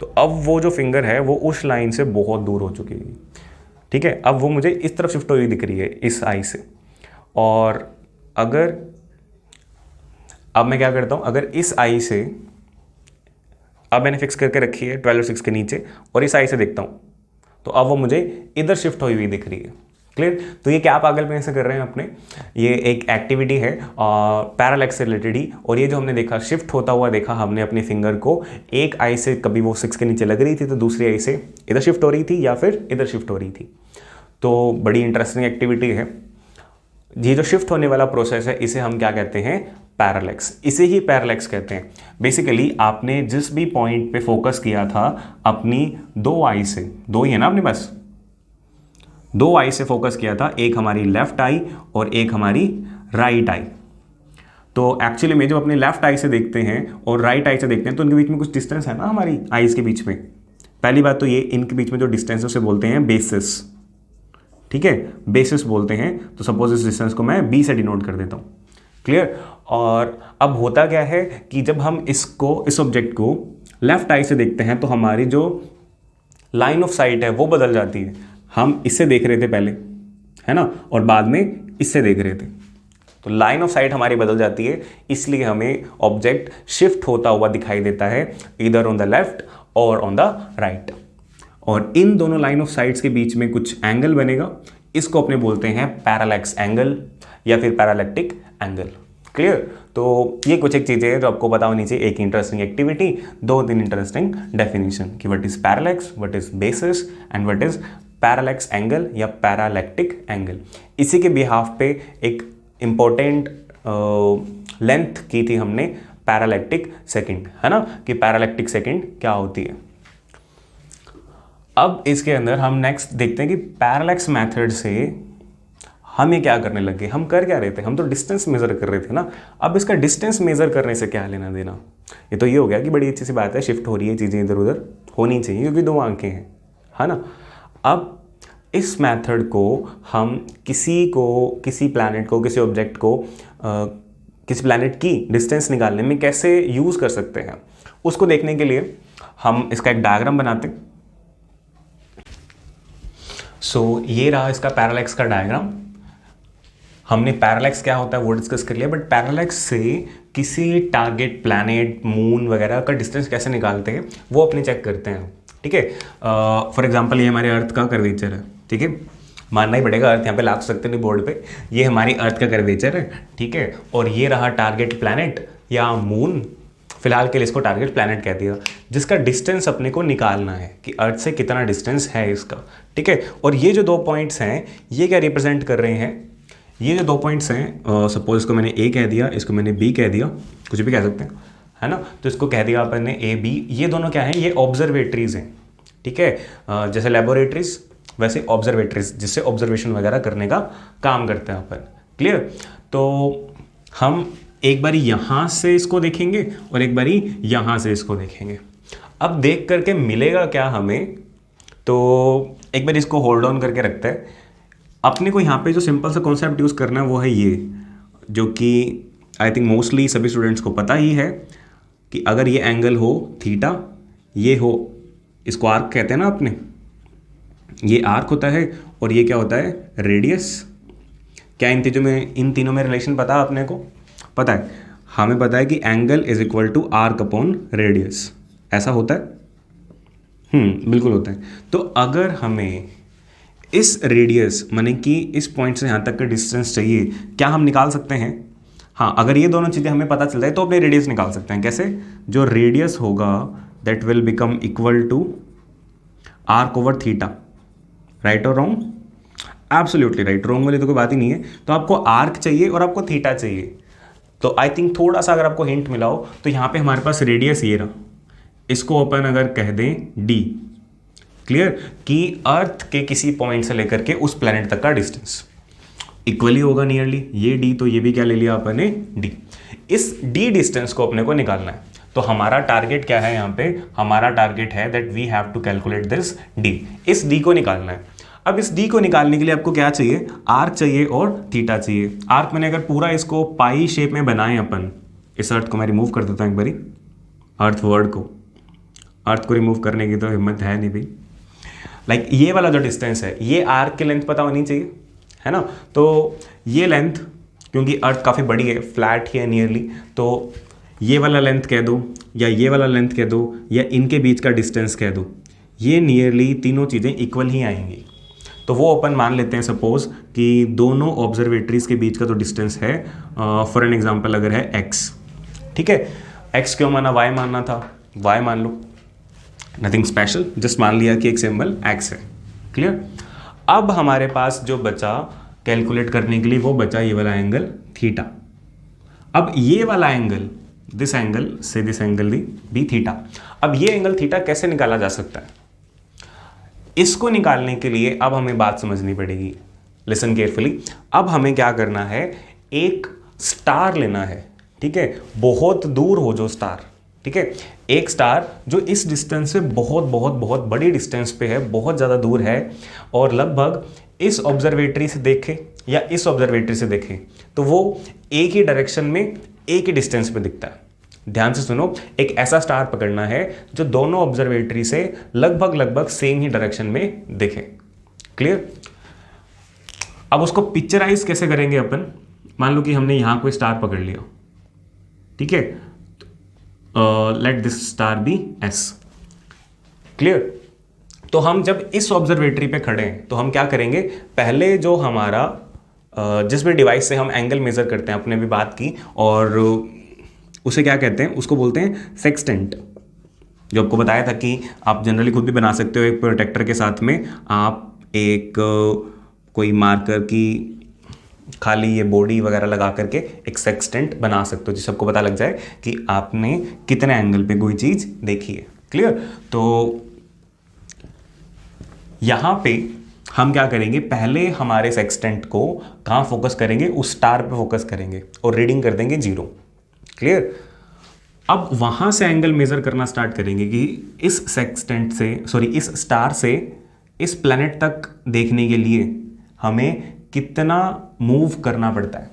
तो अब वो जो फिंगर है वो उस लाइन से बहुत दूर हो चुकी है। ठीक है, अब वो मुझे इस तरफ शिफ्ट हुई दिख रही है इस आई से। और अगर अब मैं क्या करता हूँ, अगर इस आई से, अब मैंने फिक्स करके रखी है 12 और 6 के नीचे, और इस आई से देखता हूँ, तो अब वो मुझे इधर शिफ्ट हुई दिख रही है। क्लियर? तो ये क्या आप पागलपन से कर रहे हैं अपने, ये एक एक्टिविटी है पैरालैक्स से रिलेटेड ही। और ये जो हमने देखा शिफ्ट होता हुआ देखा हमने अपनी फिंगर को, एक आई से कभी वो 6 के नीचे लग रही थी तो दूसरी आई से इधर शिफ्ट हो रही थी या फिर इधर शिफ्ट हो रही थी। तो बड़ी इंटरेस्टिंग एक्टिविटी है। ये जो शिफ्ट होने वाला प्रोसेस है इसे हम क्या कहते हैं, पैरालेक्स। इसे ही पैरालेक्स कहते हैं। बेसिकली आपने जिस भी पॉइंट पे फोकस किया था अपनी दो आई से, दो ही है ना अपने पास, दो आई से फोकस किया था, एक हमारी लेफ्ट आई और एक हमारी राइट आई। तो एक्चुअली में जो अपने लेफ्ट आई से देखते हैं और राइट आई से देखते हैं तो उनके बीच में कुछ डिस्टेंस है ना हमारी आईज के बीच में। पहली बात तो ये, इनके बीच में जो डिस्टेंस है उसे बोलते हैं बेसिस। ठीक है, बेसिस बोलते हैं। तो सपोज इस डिस्टेंस को मैं बी से डिनोट कर देता हूँ। क्लियर। और अब होता क्या है कि जब हम इसको, इस ऑब्जेक्ट को लेफ्ट आई से देखते हैं तो हमारी जो लाइन ऑफ साइट है वो बदल जाती है। हम इससे देख रहे थे पहले, है ना, और बाद में इससे देख रहे थे, तो लाइन ऑफ साइट हमारी बदल जाती है। इसलिए हमें ऑब्जेक्ट शिफ्ट होता हुआ दिखाई देता है, इधर ऑन द लेफ्ट और ऑन द राइट। और इन दोनों लाइन ऑफ साइट्स के बीच में कुछ एंगल बनेगा, इसको अपने बोलते हैं पैरालैक्स एंगल या फिर पैरालैक्टिक एंगल। क्लियर। तो ये कुछ एक चीज़ें हैं जो आपको पता होनी चाहिए। एक इंटरेस्टिंग एक्टिविटी, दो तीन इंटरेस्टिंग डेफिनेशन कि what is parallax, what is basis and what is parallax angle या पैरालैक्टिक एंगल। इसी के बिहाफ पे एक इंपॉर्टेंट लेंथ की थी हमने, पैरालैक्टिक सेकंड, है ना, कि पैरालैक्टिक सेकंड क्या होती है। अब इसके अंदर हम नेक्स्ट देखते हैं कि पैरालैक्स मेथड से हमें क्या करने लगे। हम कर क्या रहे थे, हम तो डिस्टेंस मेजर कर रहे थे ना। अब इसका डिस्टेंस मेजर करने से क्या लेना देना। ये तो ये हो गया कि बड़ी अच्छी सी बात है, शिफ्ट हो रही है चीज़ें इधर उधर, होनी चाहिए क्योंकि दो आंखें हैं, है ना। अब इस मेथड को हम किसी प्लैनेट को, किसी ऑब्जेक्ट को किसी प्लैनेट की डिस्टेंस निकालने में कैसे यूज़ कर सकते हैं, उसको देखने के लिए हम इसका एक डायग्राम बनाते हैं। सो ये रहा इसका पैरालैक्स का डायग्राम। हमने पैरालैक्स क्या होता है वो डिस्कस कर लिया, बट पैरालैक्स से किसी टारगेट प्लैनेट, मून वगैरह का डिस्टेंस कैसे निकालते हैं वो अपने चेक करते हैं। ठीक है, फॉर एग्जांपल ये हमारे अर्थ का कर्वेचर है। ठीक है, मानना ही पड़ेगा, अर्थ यहाँ पे ला सकते नहीं बोर्ड पे, ये हमारी अर्थ का कर्वेचर है। ठीक है, और ये रहा टारगेट प्लैनेट या मून, फिलहाल के लिए इसको टारगेट प्लैनेट कह दिया, जिसका डिस्टेंस अपने को निकालना है कि अर्थ से कितना डिस्टेंस है इसका। ठीक है, और ये जो दो पॉइंट्स हैं ये क्या रिप्रेजेंट कर रहे हैं, ये जो दो पॉइंट्स हैं, सपोज इसको मैंने ए कह दिया, इसको मैंने बी कह दिया, कुछ भी कह सकते हैं, है ना। तो इसको कह दिया अपन ने ए बी, ये दोनों क्या हैं, ये ऑब्जर्वेटरीज हैं। ठीक है, जैसे लेबोरेटरीज वैसे ऑब्जर्वेटरीज, जिससे ऑब्जर्वेशन वगैरह करने का काम करते हैं अपन। क्लियर। तो हम एक बारी यहाँ से इसको देखेंगे और एक बारी यहाँ से इसको देखेंगे। अब देख करके मिलेगा क्या हमें, तो एक बार इसको होल्ड ऑन करके रखते हैं। अपने को यहाँ पे जो सिंपल सा कॉन्सेप्ट यूज़ करना है वो है ये, जो कि आई थिंक मोस्टली सभी स्टूडेंट्स को पता ही है कि अगर ये एंगल हो थीटा, ये हो, इसको आर्क कहते हैं ना अपने, ये आर्क होता है और ये क्या होता है, रेडियस। क्या इन तीनों में रिलेशन पता है अपने को? पता है, हमें पता है कि angle is equal to arc upon radius, ऐसा होता है। बिल्कुल होता है। तो अगर हमें इस रेडियस माने कि इस पॉइंट से यहाँ तक का डिस्टेंस चाहिए, क्या हम निकाल सकते हैं? हाँ, अगर ये दोनों चीज़ें हमें पता चल जाए तो अपने रेडियस निकाल सकते हैं। कैसे? जो रेडियस होगा that will become equal to arc over theta. Right और रॉन्ग? एब्सोल्युटली राइट, रॉन्ग वाली तो कोई बात ही नहीं है। तो आपको आर्क चाहिए और आपको थीटा चाहिए। तो आई थिंक थोड़ा सा अगर आपको हिंट मिला हो तो यहाँ पे हमारे पास रेडियस ये रहा, इसको अपन अगर कह दें डी। क्लियर? कि अर्थ के किसी पॉइंट से लेकर के उस प्लेनेट तक का डिस्टेंस इक्वली होगा नियरली, ये डी, तो ये भी क्या ले लिया अपन ने, डी। इस डी डिस्टेंस को अपने को निकालना है। तो हमारा टारगेट क्या है यहाँ पे? हमारा टारगेट है that we have to calculate this D. इस डी को निकालना है। अब इस डी को निकालने के लिए आपको क्या चाहिए? आर्क चाहिए और थीटा चाहिए। आर्क मैंने अगर पूरा इसको पाई शेप में बनाए अपन, इस अर्थ को मैं रिमूव कर देता हूँ एक बारी, अर्थ वर्ड को, अर्थ को रिमूव करने की तो हिम्मत है नहीं भाई। लाइक ये वाला जो डिस्टेंस है, ये आर्क की लेंथ पता होनी चाहिए, है ना। तो ये लेंथ, क्योंकि अर्थ काफ़ी बड़ी है, फ्लैट ही है नियरली, तो ये वाला लेंथ कह दो या ये वाला लेंथ कह दो या इनके बीच का डिस्टेंस कह दो, ये नियरली तीनों चीज़ें इक्वल ही आएंगी। तो वो अपन मान लेते हैं सपोज कि दोनों ऑब्जर्वेटरीज के बीच का जो डिस्टेंस है, फॉर एन एग्जांपल अगर है x, ठीक है। x क्यों माना? y मानना था, y मान लो, नथिंग स्पेशल, जस्ट मान लिया कि एक सिंबल x है। क्लियर? अब हमारे पास जो बचा कैलकुलेट करने के लिए वो बचा ये वाला एंगल थीटा। अब ये वाला एंगल, दिस एंगल से दिस एंगल भी थीटा। अब ये एंगल थीटा कैसे निकाला जा सकता है? इसको निकालने के लिए अब हमें बात समझनी पड़ेगी, लिसन केयरफुली। अब हमें क्या करना है, एक स्टार लेना है, ठीक है, बहुत दूर हो जो स्टार, ठीक है, एक स्टार जो इस डिस्टेंस से बहुत बहुत बहुत बड़ी डिस्टेंस पे है, बहुत ज़्यादा दूर है, और लगभग इस ऑब्जर्वेटरी से देखे या इस ऑब्जर्वेटरी से देखे तो वो एक ही डायरेक्शन में एक ही डिस्टेंस पे दिखता है। ध्यान से सुनो, एक ऐसा स्टार पकड़ना है जो दोनों ऑब्जर्वेटरी से लगभग लगभग सेम ही डायरेक्शन में दिखे। क्लियर? अब उसको पिक्चराइज कैसे करेंगे अपन? मान लो कि हमने यहां कोई स्टार पकड़ लिया, ठीक है, let this star be S. Clear? तो हम जब इस ऑब्जर्वेटरी पे खड़े हैं तो हम क्या करेंगे, पहले जो हमारा जिस भी डिवाइस से हम एंगल मेजर करते हैं, आपने भी बात की, और उसे क्या कहते हैं, उसको बोलते हैं सेक्सटेंट। जो आपको बताया था कि आप जनरली खुद भी बना सकते हो, एक प्रोटेक्टर के साथ में आप एक कोई मार्कर की खाली ये बॉडी वगैरह लगा करके एक सेक्सटेंट बना सकते हो, जिससे आपको पता लग जाए कि आपने कितने एंगल पे कोई चीज़ देखी है। क्लियर? तो यहाँ पे हम क्या करेंगे, पहले हमारे सेक्सटेंट को कहाँ फोकस करेंगे, उस स्टार पे फोकस करेंगे और रीडिंग कर देंगे 0। क्लियर? अब वहाँ से एंगल मेजर करना स्टार्ट करेंगे कि इस सेक्सटेंट से, सॉरी, इस स्टार से इस प्लैनेट तक देखने के लिए हमें कितना मूव करना पड़ता है।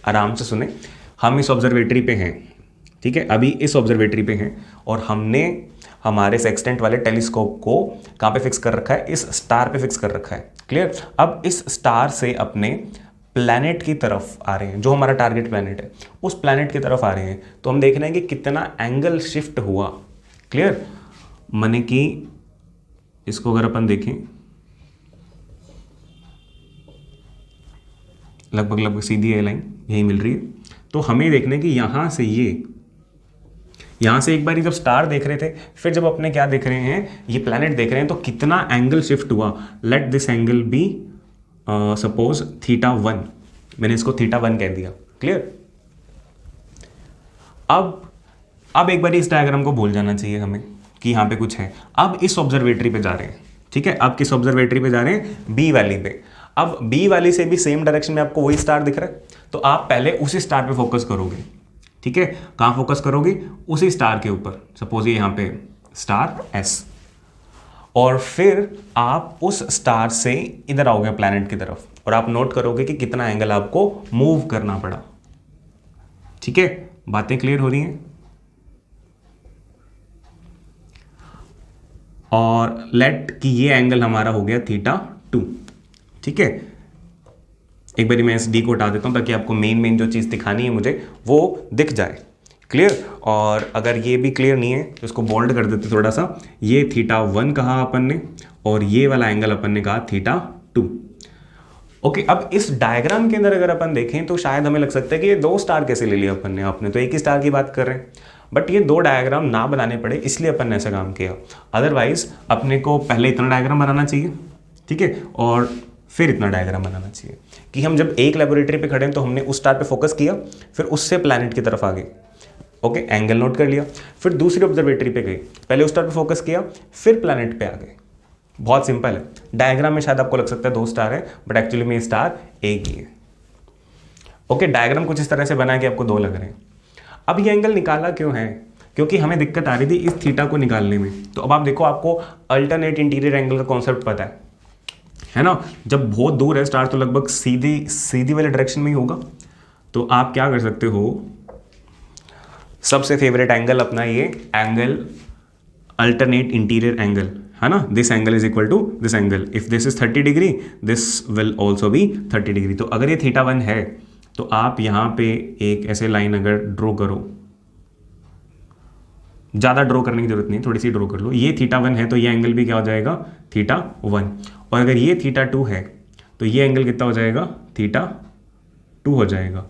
आराम से सुने, हम इस ऑब्जर्वेटरी पे हैं, ठीक है, अभी इस ऑब्जर्वेटरी पे हैं, और हमने हमारे सेक्सटेंट वाले टेलीस्कोप को कहाँ पे फिक्स कर रखा है, इस स्टार पे फिक्स कर रखा है। क्लियर? अब इस स्टार से अपने प्लैनेट की तरफ आ रहे हैं, जो हमारा टारगेट प्लैनेट है उस प्लैनेट की तरफ आ रहे हैं, तो हम देख रहे हैं कि कितना एंगल शिफ्ट हुआ। क्लियर? माने कि इसको अगर अपन देखें, लगभग लगभग सीधी ए लाइन यही मिल रही है, तो हमें देखना है कि यहाँ से एक बार जब स्टार देख रहे थे, फिर जब अपने क्या देख रहे हैं, ये प्लैनेट देख रहे हैं, तो कितना एंगल शिफ्ट हुआ। Let this angle be suppose θ1, मैंने इसको θ1 कह दिया। क्लियर? अब एक बार इस डायग्राम को भूल जाना चाहिए हमें कि यहाँ पे कुछ है। अब इस ऑब्जर्वेटरी पे जा रहे हैं, ठीक है, अब किस ऑब्जर्वेटरी पे जा रहे हैं, बी वैली पे। अब बी वाली से भी सेम डायरेक्शन में आपको वही स्टार दिख रहा है, तो आप पहले उसी स्टार पे फोकस करोगे, ठीक है। कहाँ फोकस करोगे, उसी स्टार के ऊपर, सपोज ये यहाँ पे स्टार एस, और फिर आप उस स्टार से इधर आओगे प्लैनेट की तरफ, और आप नोट करोगे कि कितना एंगल आपको मूव करना पड़ा। ठीक है, बातें क्लियर हो रही हैं? और लेट कि ये एंगल हमारा हो गया θ2। ठीक है, एक बारी मैं इस डी को हटा देता हूं ताकि आपको मेन जो चीज़ दिखानी है मुझे वो दिख जाए। क्लियर? और अगर ये भी क्लियर नहीं है तो इसको बोल्ड कर देते थोड़ा सा। ये θ1 कहा अपन ने, और ये वाला एंगल अपन ने कहा θ2। ओके, अब इस डायग्राम के अंदर अगर अपन देखें तो शायद हमें लग सकता है कि ये दो स्टार कैसे ले लिया अपन ने, आपने तो एक ही स्टार की बात कर रहे हैं, बट ये दो डायग्राम ना बनाने पड़े इसलिए अपन ने ऐसा काम किया। अदरवाइज अपने को पहले इतना डायग्राम बनाना चाहिए, ठीक है, और फिर इतना डायग्राम बनाना चाहिए कि हम जब एक लेबोरेटरी पे खड़े हैं तो हमने उस स्टार पे फोकस किया, फिर उससे प्लैनेट की तरफ आ गए। ओके, एंगल नोट कर लिया, फिर दूसरी ऑब्जर्वेटरी पे गए, पहले उस स्टार पे फोकस किया, फिर प्लैनेट पे आ गए। बहुत सिंपल है। डायग्राम में शायद आपको लग सकता है दो स्टार है, बट एक्चुअली में स्टार एक ही है। ओके, डायग्राम कुछ इस तरह से बना कि आपको दो लग रहे हैं। अब ये एंगल निकाला क्यों है? क्योंकि हमें दिक्कत आ रही थी इस थीटा को निकालने में। तो अब आप देखो, आपको अल्टरनेट इंटीरियर एंगल का कॉन्सेप्ट पता है ना। जब बहुत दूर है स्टार तो लगभग सीधी वाले डायरेक्शन में ही होगा। तो आप क्या कर सकते हो, सबसे फेवरेट एंगल अपना ये एंगल अल्टरनेट इंटीरियर एंगल है ना। This angle is equal to this angle, if this is 30 degree this will also be 30 degree. तो अगर ये θ1 है तो आप यहां पे एक ऐसे लाइन अगर ड्रॉ करो, ज़्यादा ड्रॉ करने की जरूरत नहीं, थोड़ी सी ड्रॉ कर लो। ये θ1 है तो ये एंगल भी क्या हो जाएगा, θ1। और अगर ये θ2 है तो ये एंगल कितना हो जाएगा, θ2 हो जाएगा।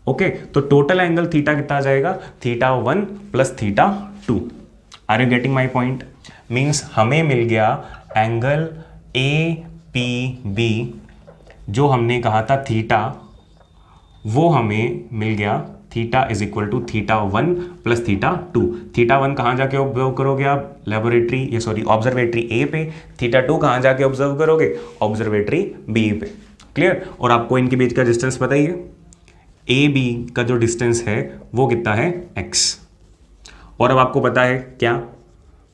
ओके, तो टोटल एंगल थीटा कितना आ जाएगा, θ1 plus θ2। Are you getting my point? Means हमें मिल गया एंगल ए पी बी जो हमने कहा था थीटा, वो हमें मिल गया theta is equal to theta 1 plus theta 2। Theta 1 कहाँ जाके ऑब्जर्व करोगे आप? लेबोरेटरी, ये सॉरी ऑब्जर्वेटरी ए पे। थीटा 2 कहाँ जाके ऑब्जर्व करोगे? ऑब्जर्वेटरी बी पे। क्लियर? और आपको इनके बीच का डिस्टेंस पता ही है, ए बी का जो डिस्टेंस है वो कितना है? x। और अब आपको पता है क्या?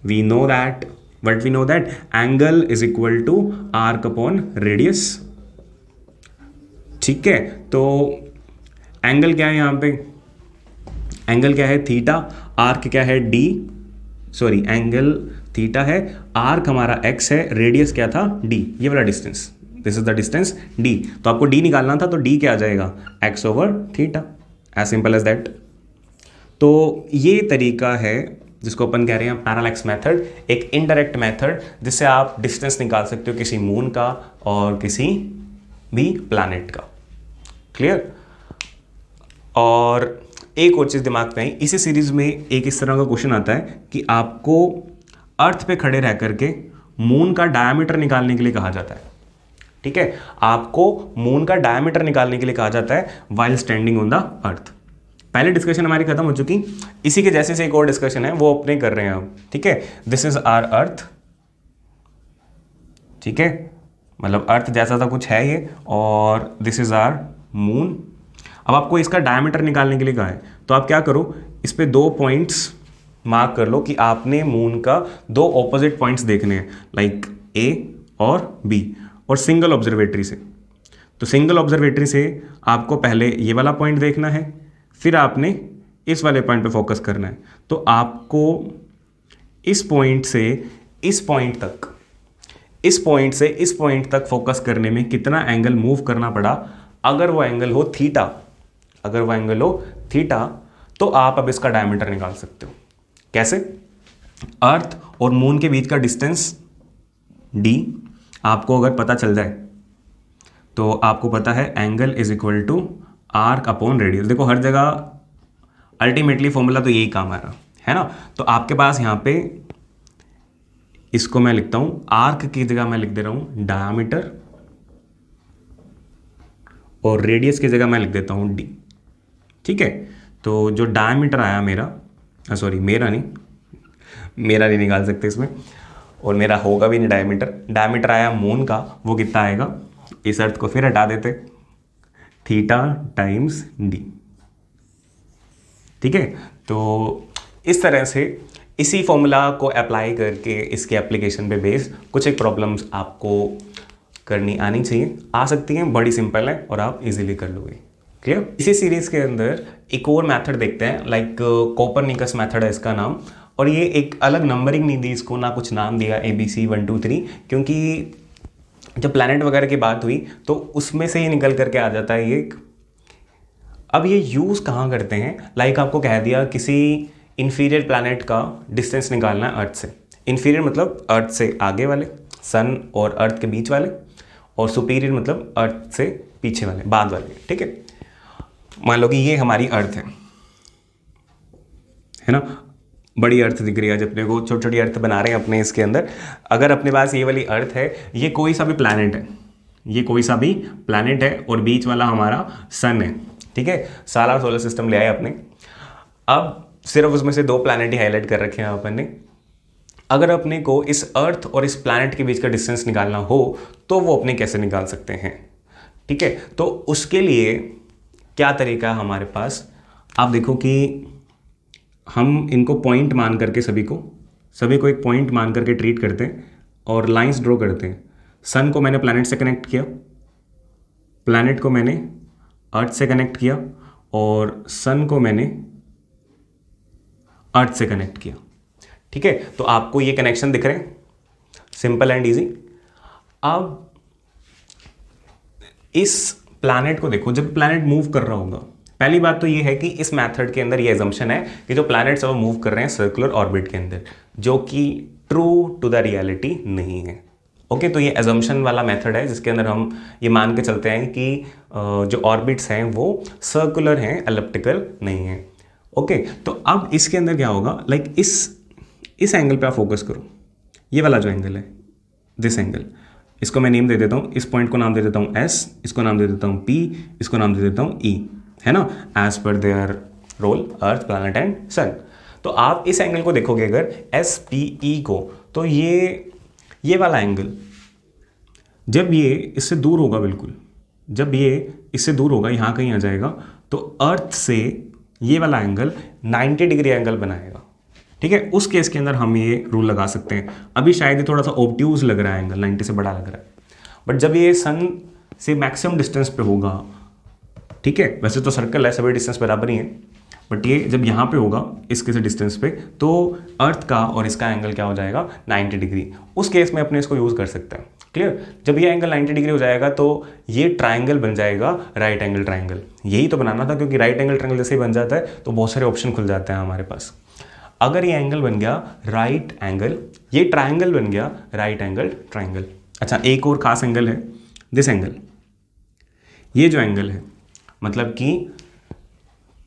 We know that, what we know that angle is equal to arc upon radius. ठीक है, तो एंगल क्या है यहाँ पे? एंगल क्या है? थीटा। आर्क क्या है? डी, सॉरी एंगल थीटा है, आर्क हमारा x है, रेडियस क्या था? d, ये वाला distance, this is the distance d। तो आपको d निकालना था, तो d क्या आ जाएगा? x over theta, as simple as that. तो ये तरीका है जिसको अपन कह रहे हैं पैरालैक्स मेथड, एक इनडायरेक्ट मेथड जिससे आप डिस्टेंस निकाल सकते हो किसी मून का और किसी भी प्लैनेट का। क्लियर? और एक और चीज़ दिमाग में आई, इसी सीरीज में एक इस तरह का क्वेश्चन आता है कि आपको अर्थ पे खड़े रह करके मून का डायमीटर निकालने के लिए कहा जाता है। ठीक है, आपको मून का डायमीटर निकालने के लिए कहा जाता है while standing on the earth. पहले डिस्कशन हमारी खत्म हो चुकी, इसी के जैसे से एक और डिस्कशन है वो अपने कर रहे हैं अब। ठीक है, दिस इज आवर अर्थ। ठीक है, मतलब अर्थ जैसा सा कुछ है ये, और दिस इज आवर मून। अब आपको इसका डायमीटर निकालने के लिए कहा है, तो आप क्या करो, इस पे 2 पॉइंट्स मार्क कर लो कि आपने मून का 2 ऑपोजिट पॉइंट्स देखने हैं, लाइक ए और बी, और सिंगल ऑब्जर्वेटरी से। तो सिंगल ऑब्जर्वेटरी से आपको पहले ये वाला पॉइंट देखना है, फिर आपने इस वाले पॉइंट पे फोकस करना है। तो आपको इस पॉइंट से इस पॉइंट तक, इस पॉइंट से इस पॉइंट तक फोकस करने में कितना एंगल मूव करना पड़ा? अगर वो एंगल हो थीटा, अगर वो एंगल हो थीटा, तो आप अब इसका डायमीटर निकाल सकते हो। कैसे? अर्थ और मून के बीच का डिस्टेंस d आपको अगर पता चल जाए, तो आपको पता है angle is equal to arc upon radius. देखो हर जगह अल्टीमेटली फॉर्मूला तो यही काम आ रहा है ना। तो आपके पास यहाँ पे, इसको मैं लिखता हूँ, आर्क की जगह मैं लिख दे रहा हूँ डायमीटर, और रेडियस की जगह मैं लिख देता हूँ d। ठीक है, तो जो डायमीटर आया मेरा, सॉरी मेरा नहीं निकाल सकते इसमें, और मेरा होगा भी नहीं डायमीटर। डायमीटर आया मून का, वो कितना आएगा? इस अर्थ को फिर हटा देते, थीटा टाइम्स डी। ठीक है, तो इस तरह से इसी फॉर्मूला को अप्लाई करके इसके एप्लीकेशन पे बेस्ड कुछ एक प्रॉब्लम्स आपको करनी आनी चाहिए, आ सकती हैं, बड़ी सिंपल है और आप इजीली कर लोगे। क्लियर? इसी सीरीज के अंदर एक और मेथड देखते हैं, लाइक कोपरनिकस मेथड है इसका नाम, और ये एक अलग नंबरिंग नहीं दी इसको, ना कुछ नाम दिया ABC 1 2 3, क्योंकि जब प्लैनेट वगैरह की बात हुई तो उसमें से ही निकल करके आ जाता है ये। अब ये यूज़ कहाँ करते हैं? लाइक आपको कह दिया किसी इन्फीरियर प्लैनेट का डिस्टेंस निकालना है अर्थ से। इन्फीरियर मतलब अर्थ से आगे वाले, सन और अर्थ के बीच वाले, और सुपीरियर मतलब अर्थ से पीछे वाले, बाद वाले। ठीक है, मान लो कि ये हमारी अर्थ है ना, बड़ी अर्थ दिख रही है, आज अपने को छोटी छोटी अर्थ बना रहे हैं अपने इसके अंदर। अगर अपने पास ये वाली अर्थ है, ये कोई सा भी प्लैनेट है, ये कोई सा भी प्लैनेट है, और बीच वाला हमारा सन है। ठीक है, सारा सोलर सिस्टम ले आए अपने। अब सिर्फ उसमें से 2 प्लैनेट ही हाईलाइट कर रखे हैं अपन ने। अगर अपने को इस अर्थ और इस प्लैनेट के बीच का डिस्टेंस निकालना हो, तो वो अपने कैसे निकाल सकते हैं? ठीक है, तो उसके लिए क्या तरीका है हमारे पास? आप देखो कि हम इनको पॉइंट मान करके सभी को एक पॉइंट मान करके ट्रीट करते हैं और लाइंस ड्रॉ करते हैं। सन को मैंने प्लैनेट से कनेक्ट किया, प्लैनेट को मैंने अर्थ से कनेक्ट किया, और सन को मैंने अर्थ से कनेक्ट किया। ठीक है, तो आपको ये कनेक्शन दिख रहे हैं, सिंपल एंड इजी। अब इस प्लैनेट को देखो, जब प्लैनेट मूव कर रहा होगा, पहली बात तो ये है कि इस मेथड के अंदर ये एजम्पशन है कि जो प्लैनेट्स वो मूव कर रहे हैं सर्कुलर ऑर्बिट के अंदर, जो कि ट्रू टू द रियलिटी नहीं है। ओके, तो ये एजम्पशन वाला मेथड है जिसके अंदर हम ये मान के चलते हैं कि जो ऑर्बिट्स हैं वो सर्कुलर हैं, एलिप्टिकल नहीं है। ओके, तो अब इसके अंदर क्या होगा, लाइक इस एंगल पे आप फोकस करो, ये वाला जो एंगल है, दिस एंगल, इसको मैं नेम दे देता हूँ, इस पॉइंट को नाम दे देता हूँ S, इसको नाम दे देता हूँ P, इसको नाम दे देता हूँ E, है ना, as per their role earth, planet and sun. तो आप इस एंगल को देखोगे अगर SPE को, तो ये वाला एंगल जब ये इससे दूर होगा, बिल्कुल जब ये इससे दूर होगा, यहाँ कहीं आ जाएगा, तो अर्थ से ये वाला एंगल 90 डिग्री एंगल बनाएगा। ठीक है, उस केस के अंदर हम ये रूल लगा सकते हैं। अभी शायद ये थोड़ा सा ऑब्ट्यूज लग रहा है, एंगल 90 से बड़ा लग रहा है, बट जब ये सन से मैक्सिमम डिस्टेंस पे होगा, ठीक है, वैसे तो सर्कल है, सभी डिस्टेंस बराबर ही है, बट ये जब यहाँ पे होगा इसके से डिस्टेंस पे, तो अर्थ का और इसका एंगल क्या हो जाएगा, 90 डिग्री। उस केस में अपने इसको यूज़ कर सकते हैं। क्लियर, जब ये एंगल 90 डिग्री हो जाएगा तो ये ट्राइंगल बन जाएगा राइट एंगल ट्राइंगल। यही तो बनाना था, क्योंकि राइट एंगल ट्राइंगल जैसे ही बन जाता है तो बहुत सारे ऑप्शन खुल जाते हैं हमारे पास। अगर ये एंगल बन गया राइट एंगल, ये ट्राइंगल बन गया राइट एंगल ट्राइंगल। अच्छा, एक और खास एंगल है दिस एंगल। ये जो एंगल है मतलब कि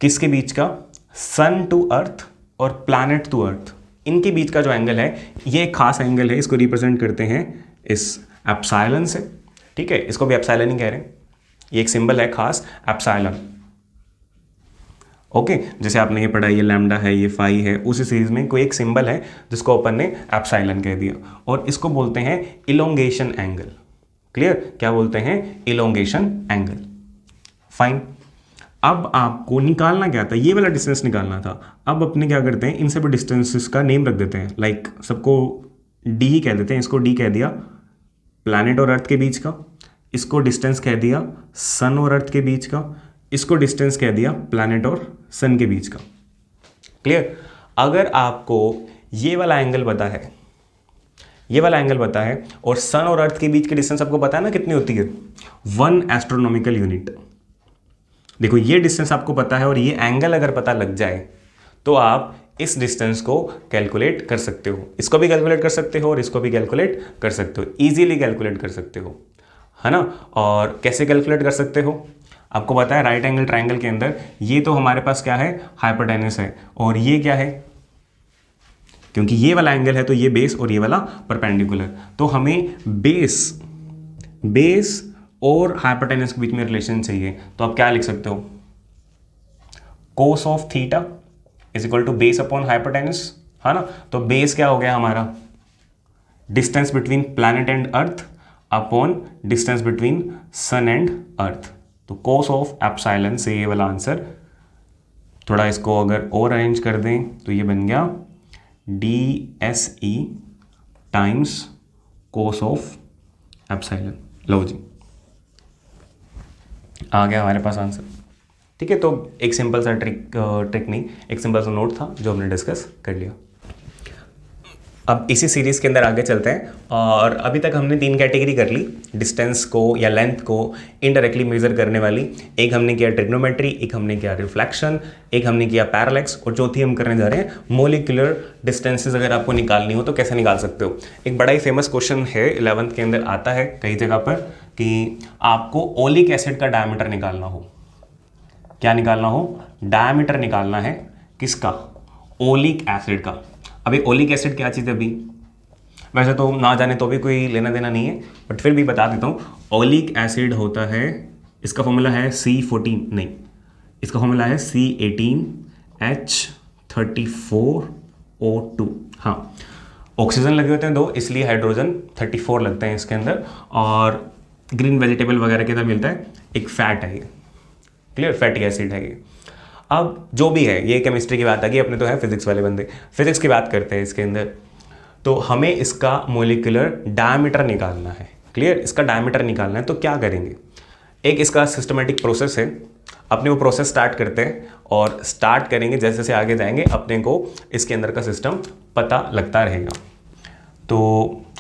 किसके बीच का, सन टू अर्थ और प्लैनेट टू अर्थ, इनके बीच का जो एंगल है, ये एक खास एंगल है। इसको रिप्रेजेंट करते हैं इस एप्सिलॉन से। ठीक है, इसको भी एप्सिलॉन ही कह रहे हैं। ये एक सिंबल है खास, एप्सिलॉन। ओके, जैसे आपने ये पढ़ा, ये लैम्डा है, ये फाई है, उसी सीरीज में कोई एक सिंबल है जिसको अपन ने एप्सिलॉन कह दिया, और इसको बोलते हैं इलोंगेशन एंगल। क्लियर, क्या बोलते हैं, इलोंगेशन एंगल। फाइन, अब आपको निकालना क्या था, ये वाला डिस्टेंस निकालना था। अब अपने क्या करते हैं, इन सब डिस्टेंसेस का नेम रख देते हैं, लाइक सबको डी ही कह देते हैं। इसको डी कह दिया प्लैनेट और अर्थ के बीच का, इसको डिस्टेंस कह दिया सन और अर्थ के बीच का, इसको डिस्टेंस कह दिया प्लैनेट और सन के बीच का। क्लियर, अगर आपको ये वाला एंगल पता है, ये वाला एंगल पता है, और सन और अर्थ के बीच की डिस्टेंस आपको पता है ना कितनी होती है, 1 एस्ट्रोनॉमिकल यूनिट। देखो, ये डिस्टेंस आपको पता है और ये एंगल अगर पता लग जाए तो आप इस डिस्टेंस को कैलकुलेट कर सकते हो। इसको भी कैलकुलेट कर सकते हो और इसको भी कैलकुलेट कर सकते हो, इजीली कैलकुलेट कर सकते हो, है ना। और कैसे कैलकुलेट कर सकते हो, आपको पता है राइट एंगल ट्राइंगल के अंदर ये तो हमारे पास क्या है, हाइपोटेनस है, और ये क्या है, क्योंकि ये वाला एंगल है तो ये बेस और ये वाला परपेंडिकुलर, तो हमें बेस और हाइपोटेनस के बीच में रिलेशन चाहिए। तो आप क्या लिख सकते हो, cos of theta is equal to base upon hypotenuse, है ना। तो बेस क्या हो गया हमारा, distance between planet and earth upon distance between sun and earth. तो कोस ऑफ एप्सिलॉन से ये वाला आंसर, थोड़ा इसको अगर और अरेंज कर दें तो ये बन गया DSE times cos of epsilon. लो जी, आ गया हमारे पास आंसर। ठीक है, तो एक सिंपल सा ट्रिक नहीं, एक सिंपल सा नोट था जो हमने डिस्कस कर लिया। अब इसी सीरीज़ के अंदर आगे चलते हैं, और अभी तक हमने 3 कैटेगरी कर ली डिस्टेंस को या लेंथ को इनडायरेक्टली मेजर करने वाली। एक हमने किया ट्रिग्नोमेट्री, एक हमने किया रिफ्लेक्शन, एक हमने किया पैरालैक्स, और चौथी हम करने जा रहे हैं मोलिकुलर डिस्टेंसेस। अगर आपको निकालनी हो तो कैसे निकाल सकते हो। एक बड़ा ही फेमस क्वेश्चन है, 11th के अंदर आता है कई जगह पर, कि आपको ओलिक एसिड का डायमीटर निकालना हो। क्या निकालना हो, डायमीटर निकालना है, किसका, ओलिक एसिड का। अभी ओलिक एसिड क्या चीज़ है, अभी वैसे तो ना जाने तो भी कोई लेना देना नहीं है, बट फिर भी बता देता हूँ। ओलिक एसिड होता है, इसका फॉर्मूला है C14, नहीं, इसका फॉर्मूला है C18H34O2। हाँ, ऑक्सीजन लगे होते हैं 2, इसलिए हाइड्रोजन 34 लगते हैं इसके अंदर, और ग्रीन वेजिटेबल वगैरह के अंदर मिलता है। एक फैट है ये, क्लियर, फैटी एसिड है ये। अब जो भी है, ये केमिस्ट्री की बात आ गई, अपने तो है फिजिक्स वाले बंदे, फिजिक्स की बात करते हैं इसके अंदर। तो हमें इसका मोलिकुलर डायमीटर निकालना है। क्लियर, इसका डायमीटर निकालना है, तो क्या करेंगे, एक इसका सिस्टमेटिक प्रोसेस है, अपने वो प्रोसेस स्टार्ट करते हैं, और स्टार्ट करेंगे जैसे जैसे आगे जाएंगे अपने को इसके अंदर का सिस्टम पता लगता रहेगा। तो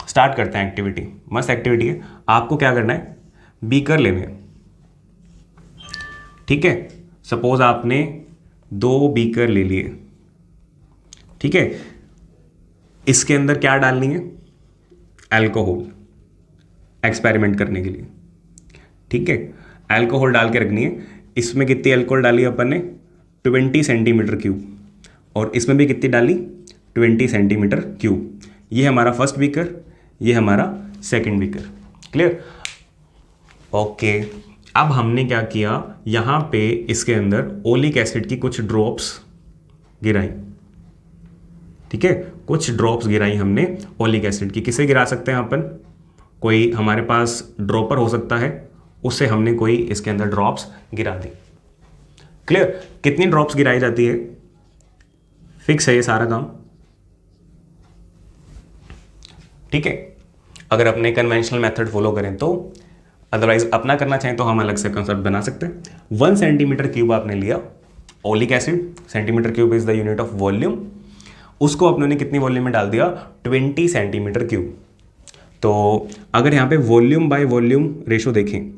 स्टार्ट करते हैं एक्टिविटी, मस्त एक्टिविटी है। आपको क्या करना है, बीकर लेने हैं। ठीक है, सपोज आपने 2 बीकर ले लिए। ठीक है, इसके अंदर क्या डालनी है, अल्कोहल, एक्सपेरिमेंट करने के लिए। ठीक है, अल्कोहल डाल के रखनी है। इसमें कितनी अल्कोहल डाली अपन ने, 20 सेंटीमीटर क्यूब, और इसमें भी कितनी डाली, 20 सेंटीमीटर क्यूब। ये हमारा फर्स्ट बीकर, ये हमारा सेकंड बीकर। क्लियर? ओके, अब हमने क्या किया, यहाँ पे इसके अंदर ओलिक एसिड की कुछ ड्रॉप्स गिराई, ठीक है, कुछ ड्रॉप्स गिराई हमने ओलिक एसिड की। किसे गिरा सकते हैं अपन, कोई हमारे पास ड्रॉपर हो सकता है, उससे हमने कोई इसके अंदर ड्रॉप्स गिरा दी। क्लियर? कितनी ड्रॉप्स गिराई जाती है, फिक्स है ये सारा काम, ठीक है, अगर अपने कन्वेंशनल मेथड फॉलो करें तो। अदरवाइज अपना करना चाहें तो हम अलग से कंसेप्ट बना सकते हैं। 1 सेंटीमीटर क्यूब आपने लिया oleic acid, centimetre cube is the unit of volume, उसको अपने कितनी वॉल्यूम में डाल दिया, 20 सेंटीमीटर क्यूब। तो अगर यहाँ पे वॉल्यूम बाय वॉल्यूम रेशो देखें,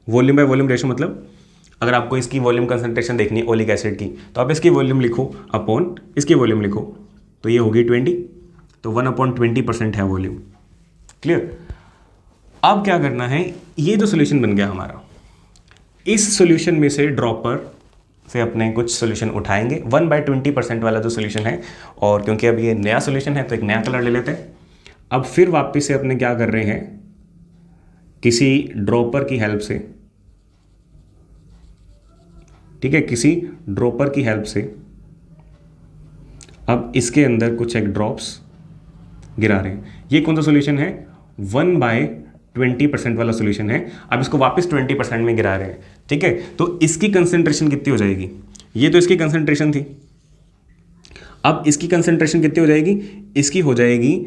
वॉल्यूम बाय वॉल्यूम रेशो मतलब अगर आपको इसकी वॉल्यूम कंसंट्रेशन देखनी है ओलिक एसिड की, तो आप इसकी वॉल्यूम लिखो अपॉन इसकी वॉल्यूम लिखो, तो ये होगी 20, तो 1/20% है वॉल्यूम। क्लियर? अब क्या करना है, ये जो सोल्यूशन बन गया हमारा, इस सोल्यूशन में से ड्रॉपर से अपने कुछ सोल्यूशन उठाएंगे, 1/20% वाला जो सोल्यूशन है, और क्योंकि अब ये नया सोल्यूशन है तो एक नया कलर ले लेते हैं। अब फिर वापस से अपने क्या कर रहे हैं, किसी ड्रॉपर की हेल्प से, ठीक है, किसी ड्रॉपर की हेल्प से अब इसके अंदर कुछ एक ड्रॉप्स गिरा रहे हैं। ये कौन सा सोल्यूशन है, 1/20% वाला सोल्यूशन है। अब इसको वापस 20% में गिरा रहे हैं, ठीक है, तो इसकी कंसेंट्रेशन कितनी हो जाएगी, ये तो इसकी कंसेंट्रेशन थी, अब इसकी कंसेंट्रेशन कितनी हो जाएगी, इसकी हो जाएगी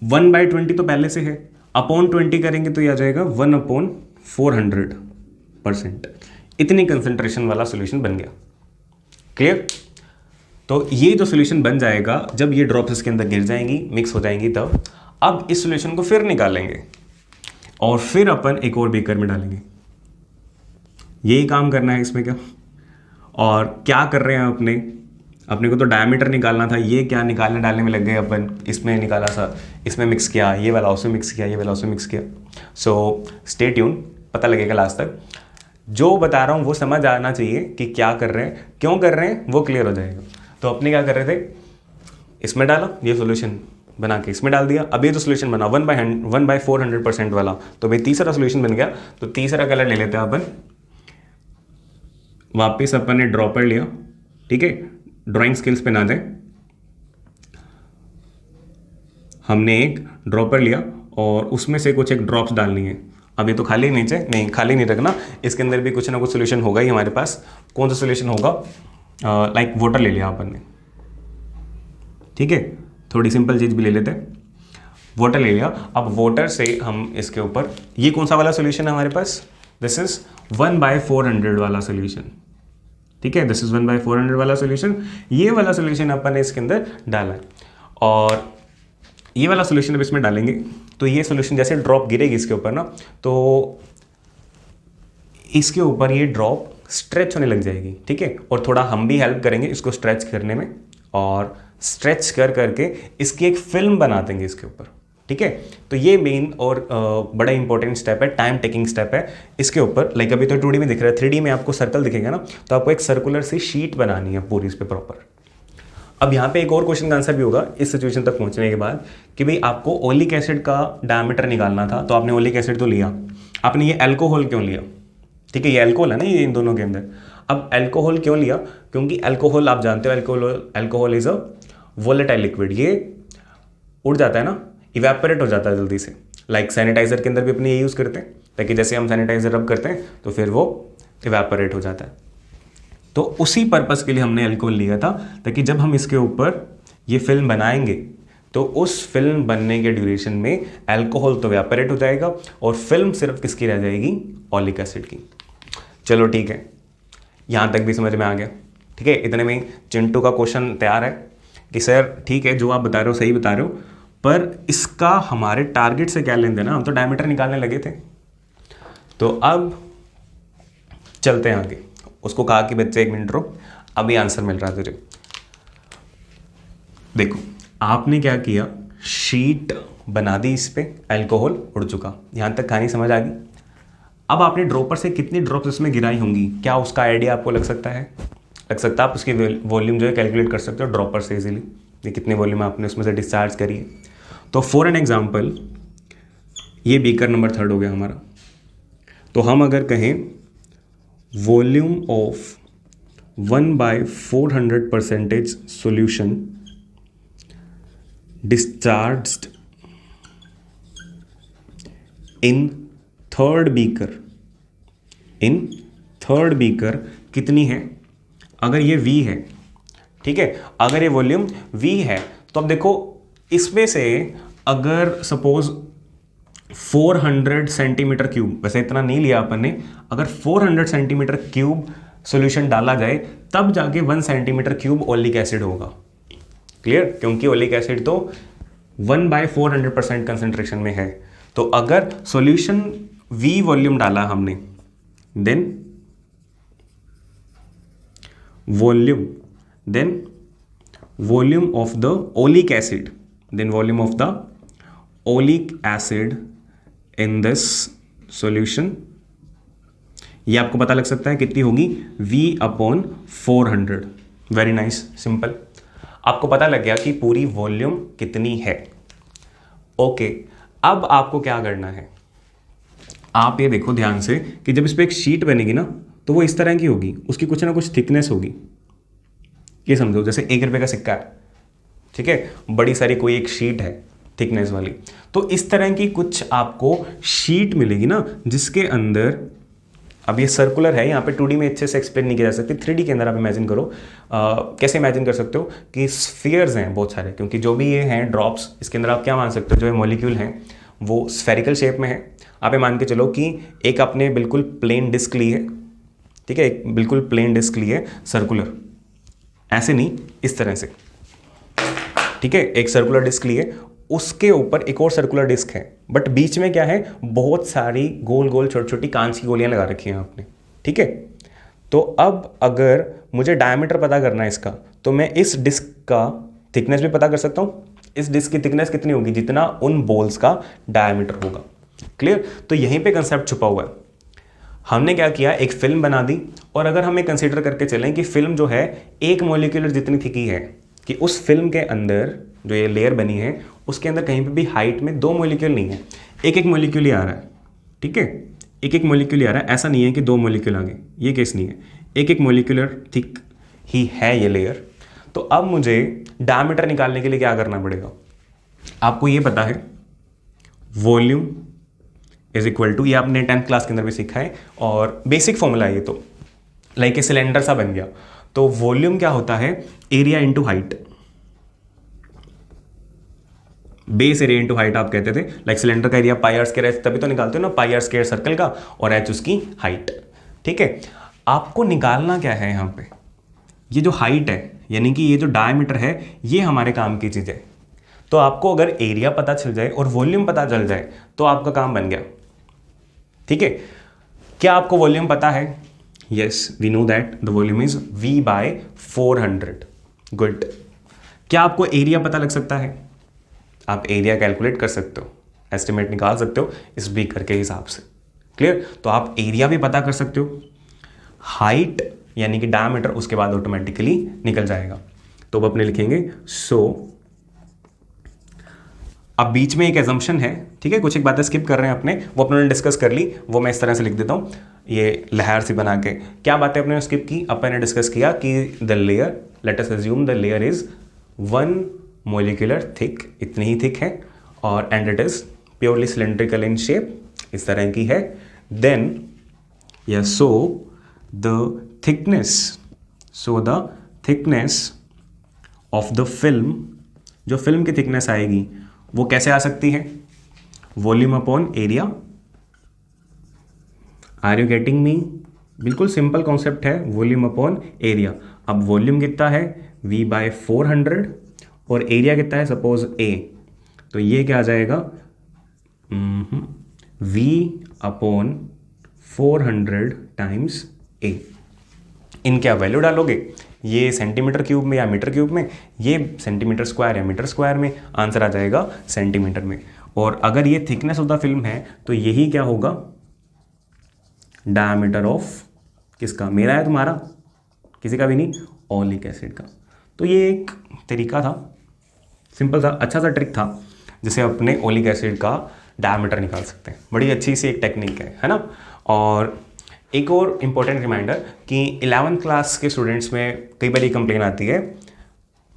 1/20 तो पहले से है, अपॉन 20 करेंगे तो ये आ जाएगा 1/400%। इतनी कंसेंट्रेशन वाला सोल्यूशन बन गया। क्लियर? तो ये जो सोल्यूशन बन जाएगा, जब ये ड्रॉप्स इसके अंदर गिर जाएंगी, मिक्स हो जाएंगी, तब अब इस सोल्यूशन को फिर निकालेंगे और फिर अपन एक और बीकर में डालेंगे। यही काम करना है इसमें क्या, और क्या कर रहे हैं अपने को तो डायमीटर निकालना था, ये क्या निकालने डालने में लग गए अपन, इसमें निकाला सा, इसमें मिक्स किया, ये वाला उसमें मिक्स किया, ये वाला उसमें मिक्स किया। सो स्टे ट्यून, पता लगेगा लास्ट तक। जो बता रहा हूँ वो समझ आना चाहिए कि क्या कर रहे हैं, क्यों कर रहे हैं, वो क्लियर हो जाएगा। तो अपने क्या कर रहे थे, इसमें डाला ये सोल्यूशन बना के, इसमें डाल दिया। अब ये जो सोल्यूशन बना 1/400% वाला, तो भाई तीसरा सोल्यूशन बन गया। तो तीसरा कलर ले लेते हैं अपन, वापस अपन ने ड्रॉपर लिया, ठीक है, ड्राइंग स्किल्स पे ना जाए, हमने एक ड्रॉपर लिया और उसमें से कुछ एक ड्रॉप्स डालनी है। अब ये तो खाली नीचे नहीं, खाली नहीं रखना, इसके अंदर भी कुछ ना कुछ सोल्यूशन होगा ही हमारे पास। कौन सा सोल्यूशन होगा, लाइक वाटर ले लिया अपन ने, ठीक है, थोड़ी सिंपल चीज़ भी ले लेते हैं, वाटर ले लिया। अब वाटर से हम इसके ऊपर, ये कौन सा वाला सोल्यूशन है हमारे पास, दिस इज 1/400 वाला सोल्यूशन, ठीक है, दिस इज 1/400 वाला सोल्यूशन। ये वाला सोल्यूशन अपन ने इसके अंदर डाला है, और ये वाला सोल्यूशन अब इसमें डालेंगे तो ये सोल्यूशन जैसे ड्रॉप गिरेगी इसके ऊपर ना, तो इसके ऊपर ये ड्रॉप स्ट्रेच होने लग जाएगी, ठीक है, और थोड़ा हम भी हेल्प करेंगे इसको स्ट्रेच करने में, और स्ट्रेच कर करके इसकी एक फिल्म बना देंगे इसके ऊपर, ठीक है। तो ये मेन और बड़ा इंपॉर्टेंट स्टेप है, टाइम टेकिंग स्टेप है इसके ऊपर। लाइक अभी तो 2D में दिख रहा है, 3D में आपको सर्कल दिखेगा ना, तो आपको एक सर्कुलर सी शीट बनानी है पूरी इस पर प्रॉपर। अब यहाँ पे एक और क्वेश्चन का आंसर भी होगा इस सिचुएशन तक पहुँचने के बाद कि भाई आपको ओलिक एसिड का डायमीटर निकालना था, तो आपने ओलिक एसिड तो लिया, आपने ये अल्कोहल क्यों लिया, ठीक है, ये अल्कोहल है ना ये इन दोनों के अंदर। अब अल्कोहल क्यों लिया, क्योंकि अल्कोहल आप जानते हो, alcohol is a volatile liquid, ये उड़ जाता है ना, इवेपोरेट हो जाता है जल्दी से। लाइक सैनिटाइजर के अंदर भी अपने ये यूज़ करते हैं, ताकि जैसे हम सैनिटाइजर रब करते हैं तो फिर वो इवेपोरेट हो जाता है। तो उसी पर्पस के लिए हमने अल्कोहल लिया था, ताकि जब हम इसके ऊपर ये फिल्म बनाएंगे तो उस फिल्म बनने के ड्यूरेशन में अल्कोहल तो इवेपोरेट हो जाएगा और फिल्म सिर्फ किसकी रह जाएगी, ओलिक एसिड की। चलो ठीक है, यहाँ तक भी समझ में आ गया, ठीक है। इतने में चिंटू का क्वेश्चन तैयार है कि सर ठीक है जो आप बता रहे हो सही बता रहे हो, पर इसका हमारे टारगेट से क्या लेन देना, हम तो डायमीटर निकालने लगे थे। तो अब चलते हैं आगे। उसको कहा कि बच्चे 1 मिनट रुक, अभी आंसर मिल रहा है तुझे। देखो आपने क्या किया, शीट बना दी, इस पे अल्कोहल उड़ चुका, यहाँ तक कहानी समझ आ गई। अब आपने ड्रॉपर से कितनी ड्रॉप्स इसमें गिराई होंगी, क्या उसका आइडिया आपको लग सकता है? लग सकता है, आप उसकी वॉल्यूम जो है कैलकुलेट कर सकते हो ड्रॉपर से इजीली, ये कितनी वॉल्यूम आपने उसमें से डिस्चार्ज करी है। तो फॉर एन एग्जांपल ये बीकर नंबर 3 हो गया हमारा। तो हम अगर कहें volume of 1/400% solution discharged in third beaker कितनी है? अगर ये V है, ठीक है, अगर ये वॉल्यूम V है तो अब देखो इसमें से अगर सपोज 400 सेंटीमीटर क्यूब, वैसे इतना नहीं लिया अपन ने, अगर 400 सेंटीमीटर क्यूब सॉल्यूशन डाला जाए तब जाके 1 सेंटीमीटर क्यूब ओलिक एसिड होगा। क्लियर? क्योंकि ओलिक एसिड तो 1/400% कंसेंट्रेशन में है। तो अगर सॉल्यूशन V वॉल्यूम डाला हमने, then volume of the oleic acid, in this solution, ये आपको पता लग सकता है कितनी होगी, V/400। Very nice, simple. आपको पता लग गया कि पूरी वॉल्यूम कितनी है। ओके, अब आपको क्या करना है, आप ये देखो ध्यान से कि जब इस पर एक शीट बनेगी ना तो वो इस तरह की होगी, उसकी कुछ ना कुछ थिकनेस होगी। ये समझो जैसे 1 रुपये का सिक्का है, ठीक है, बड़ी सारी कोई एक शीट है थिकनेस वाली, तो इस तरह की कुछ आपको शीट मिलेगी ना, जिसके अंदर, अब ये सर्कुलर है, यहाँ पे 2D में अच्छे से एक्सप्लेन नहीं किया जा सकती, 3D के अंदर आप इमेजिन करो। कैसे इमेजिन कर सकते हो कि स्फीयर्स हैं बहुत सारे, क्योंकि जो भी ये हैं ड्रॉप्स, इसके अंदर आप क्या मान सकते हो, जो ये मॉलिक्यूल हैं वो स्फेरिकल शेप में है। आप ये मान के चलो कि एक आपने बिल्कुल प्लेन डिस्क ली है, ठीक है, एक बिल्कुल प्लेन डिस्क ली है सर्कुलर, ऐसे नहीं, इस तरह से, ठीक है, एक सर्कुलर डिस्क ली है, उसके ऊपर एक और सर्कुलर डिस्क है, बट बीच में क्या है, बहुत सारी गोल गोल छोटी छोटी कांच की गोलियां लगा रखी हैं आपने, ठीक है। तो अब अगर मुझे डायमीटर पता करना है इसका, तो मैं इस डिस्क का थिकनेस भी पता कर सकता हूँ। इस डिस्क की थिकनेस कितनी होगी, जितना उन बोल्स का डायमीटर होगा। क्लियर? तो यहीं पे कंसेप्ट छुपा हुआ है। हमने क्या किया, एक फिल्म बना दी, और अगर हमें कंसीडर करके चलें कि फिल्म जो है एक मॉलिक्यूलर जितनी थिकी है, कि उस फिल्म के अंदर जो ये लेयर बनी है उसके अंदर कहीं पे भी हाइट में 2 मॉलिक्यूल नहीं है, एक एक मॉलिक्यूल ही आ रहा है, ठीक है, एक एक मॉलिक्यूल ही आ रहा है, ऐसा नहीं है कि 2 मॉलिक्यूल आ गए, ये केस नहीं है, एक एक मॉलिक्यूलर थिक ही है ये लेयर। तो अब मुझे डायमीटर निकालने के लिए क्या करना पड़ेगा, आपको ये पता है वॉल्यूम इज इक्वल टू, ये आपने 10th क्लास के अंदर भी सीखा है और बेसिक फॉर्मूला है ये, तो लाइक ए सिलेंडर सा बन गया। तो वॉल्यूम क्या होता है, area into height, base area into height आप कहते थे, लाइक सिलेंडर का एरिया पाई आर स्क्वायर है, तभी तो निकालते हो ना, पाई आर स्क्वायर सर्कल का, और एच उसकी हाइट, ठीक है। आपको निकालना क्या है यहाँ पे, ये जो हाइट है, यानी कि ये जो डायमीटर है, ये हमारे काम की चीज़ है। तो आपको अगर एरिया पता चल जाए और वॉल्यूम पता चल जाए तो आपका काम बन गया, ठीक है। क्या आपको वॉल्यूम पता है? Yes, we know that the volume is V/400। Good. क्या आपको एरिया पता लग सकता है? आप एरिया कैलकुलेट कर सकते हो, एस्टिमेट निकाल सकते हो इस बीकर के हिसाब से। क्लियर? तो आप एरिया भी पता कर सकते हो, हाइट यानी कि डायमीटर उसके बाद ऑटोमेटिकली निकल जाएगा। तो अब अपने लिखेंगे अब बीच में एक एजम्पशन है, ठीक है, कुछ एक बातें स्किप कर रहे हैं अपने, वो अपने डिस्कस कर ली, वो मैं इस तरह से लिख देता हूँ, ये लहर सी बना के। क्या बातें अपने स्किप की? अपन ने डिस्कस किया कि the layer, let us assume the layer is 1 molecular thick, इतनी ही थिक है, और and it is purely cylindrical in shape, इस तरह की है। Then so the thickness of the film, जो फिल्म की थिकनेस आएगी वो कैसे आ सकती है, volume upon area. Are you getting me? बिल्कुल सिंपल कॉन्सेप्ट है, वॉल्यूम अपॉन एरिया। अब वॉल्यूम कितना है, V/400, और एरिया कितना है, सपोज A, तो ये क्या आ जाएगा, V/400 टाइम्स A। इन क्या वैल्यू डालोगे, ये सेंटीमीटर क्यूब में या मीटर क्यूब में, ये सेंटीमीटर स्क्वायर या मीटर स्क्वायर में, आंसर आ जाएगा सेंटीमीटर में। और अगर ये थिकनेस ऑफ द फिल्म है तो यही क्या होगा, डायमीटर ऑफ किसका, मेरा है तुम्हारा, किसी का भी नहीं, ओलिक एसिड का। तो ये एक तरीका था, सिंपल सा अच्छा सा ट्रिक था, जिसे अपने ओलिक एसिड का डायमीटर निकाल सकते हैं। बड़ी अच्छी सी एक टेक्निक है ना। और एक और इम्पोर्टेंट रिमाइंडर कि 11th क्लास के स्टूडेंट्स में कई बार ये कंप्लेन आती है,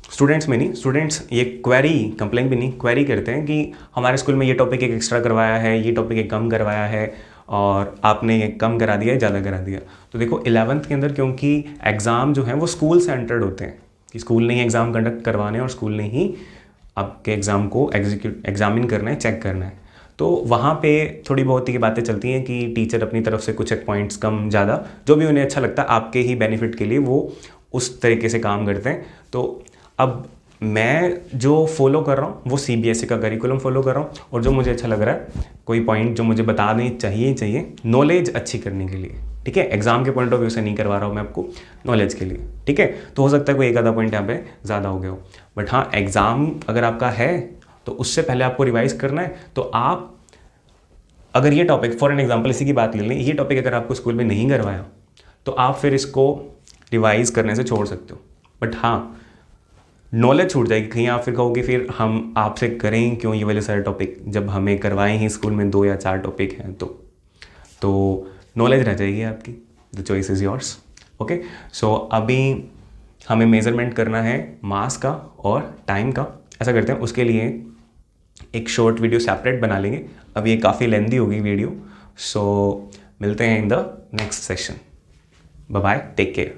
स्टूडेंट्स में नहीं, स्टूडेंट्स ये कंप्लेन भी नहीं, क्वेरी करते हैं कि हमारे स्कूल में ये टॉपिक एक एक्स्ट्रा करवाया है, ये टॉपिक एक कम करवाया है, और आपने ये कम करा दिया है, ज़्यादा करा दिया। तो देखो 11th के अंदर क्योंकि एग्ज़ाम जो है वो स्कूल सेंटर्ड होते हैं, कि स्कूल ने ही एग्ज़ाम कंडक्ट करवाने और स्कूल ने ही आपके एग्ज़ाम को एग्जामिन करना है, चेक करना है। तो वहाँ पे थोड़ी बहुत ही बातें चलती हैं कि टीचर अपनी तरफ से कुछ एक पॉइंट्स कम ज़्यादा जो भी उन्हें अच्छा लगता है आपके ही बेनिफिट के लिए वो उस तरीके से काम करते हैं। तो अब मैं जो फॉलो कर रहा हूँ वो CBSE का करिकुलम फॉलो कर रहा हूँ, और जो मुझे अच्छा लग रहा है, कोई पॉइंट जो मुझे बताने चाहिए नॉलेज अच्छी करने के लिए, ठीक है। एग्जाम के पॉइंट ऑफ व्यू से नहीं करवा रहा हूँ मैं आपको, नॉलेज के लिए, ठीक है। तो हो सकता है कोई एक आधा पॉइंट यहाँ पे ज़्यादा हो गया हो, बट हाँ एग्ज़ाम अगर आपका है तो उससे पहले आपको रिवाइज करना है। तो आप अगर ये टॉपिक, फॉर एन एग्जाम्पल इसी की बात ले लें, ये टॉपिक अगर आपको स्कूल में नहीं करवाया तो आप फिर इसको रिवाइज करने से छोड़ सकते हो, बट हाँ नॉलेज छूट जाएगी। कहीं आप फिर कहोगे फिर हम आपसे करें क्यों ये वाले सारे टॉपिक जब हमें करवाए ही स्कूल में 2 या 4 टॉपिक हैं। तो नॉलेज रह जाएगी आपकी। The choice is yours. Okay, so अभी हमें मेज़रमेंट करना है मास का और टाइम का। ऐसा करते हैं, उसके लिए एक शॉर्ट वीडियो सेपरेट बना लेंगे। अब ये काफ़ी लेंदी होगी वीडियो, सो मिलते हैं in the next session. Bye bye, take care.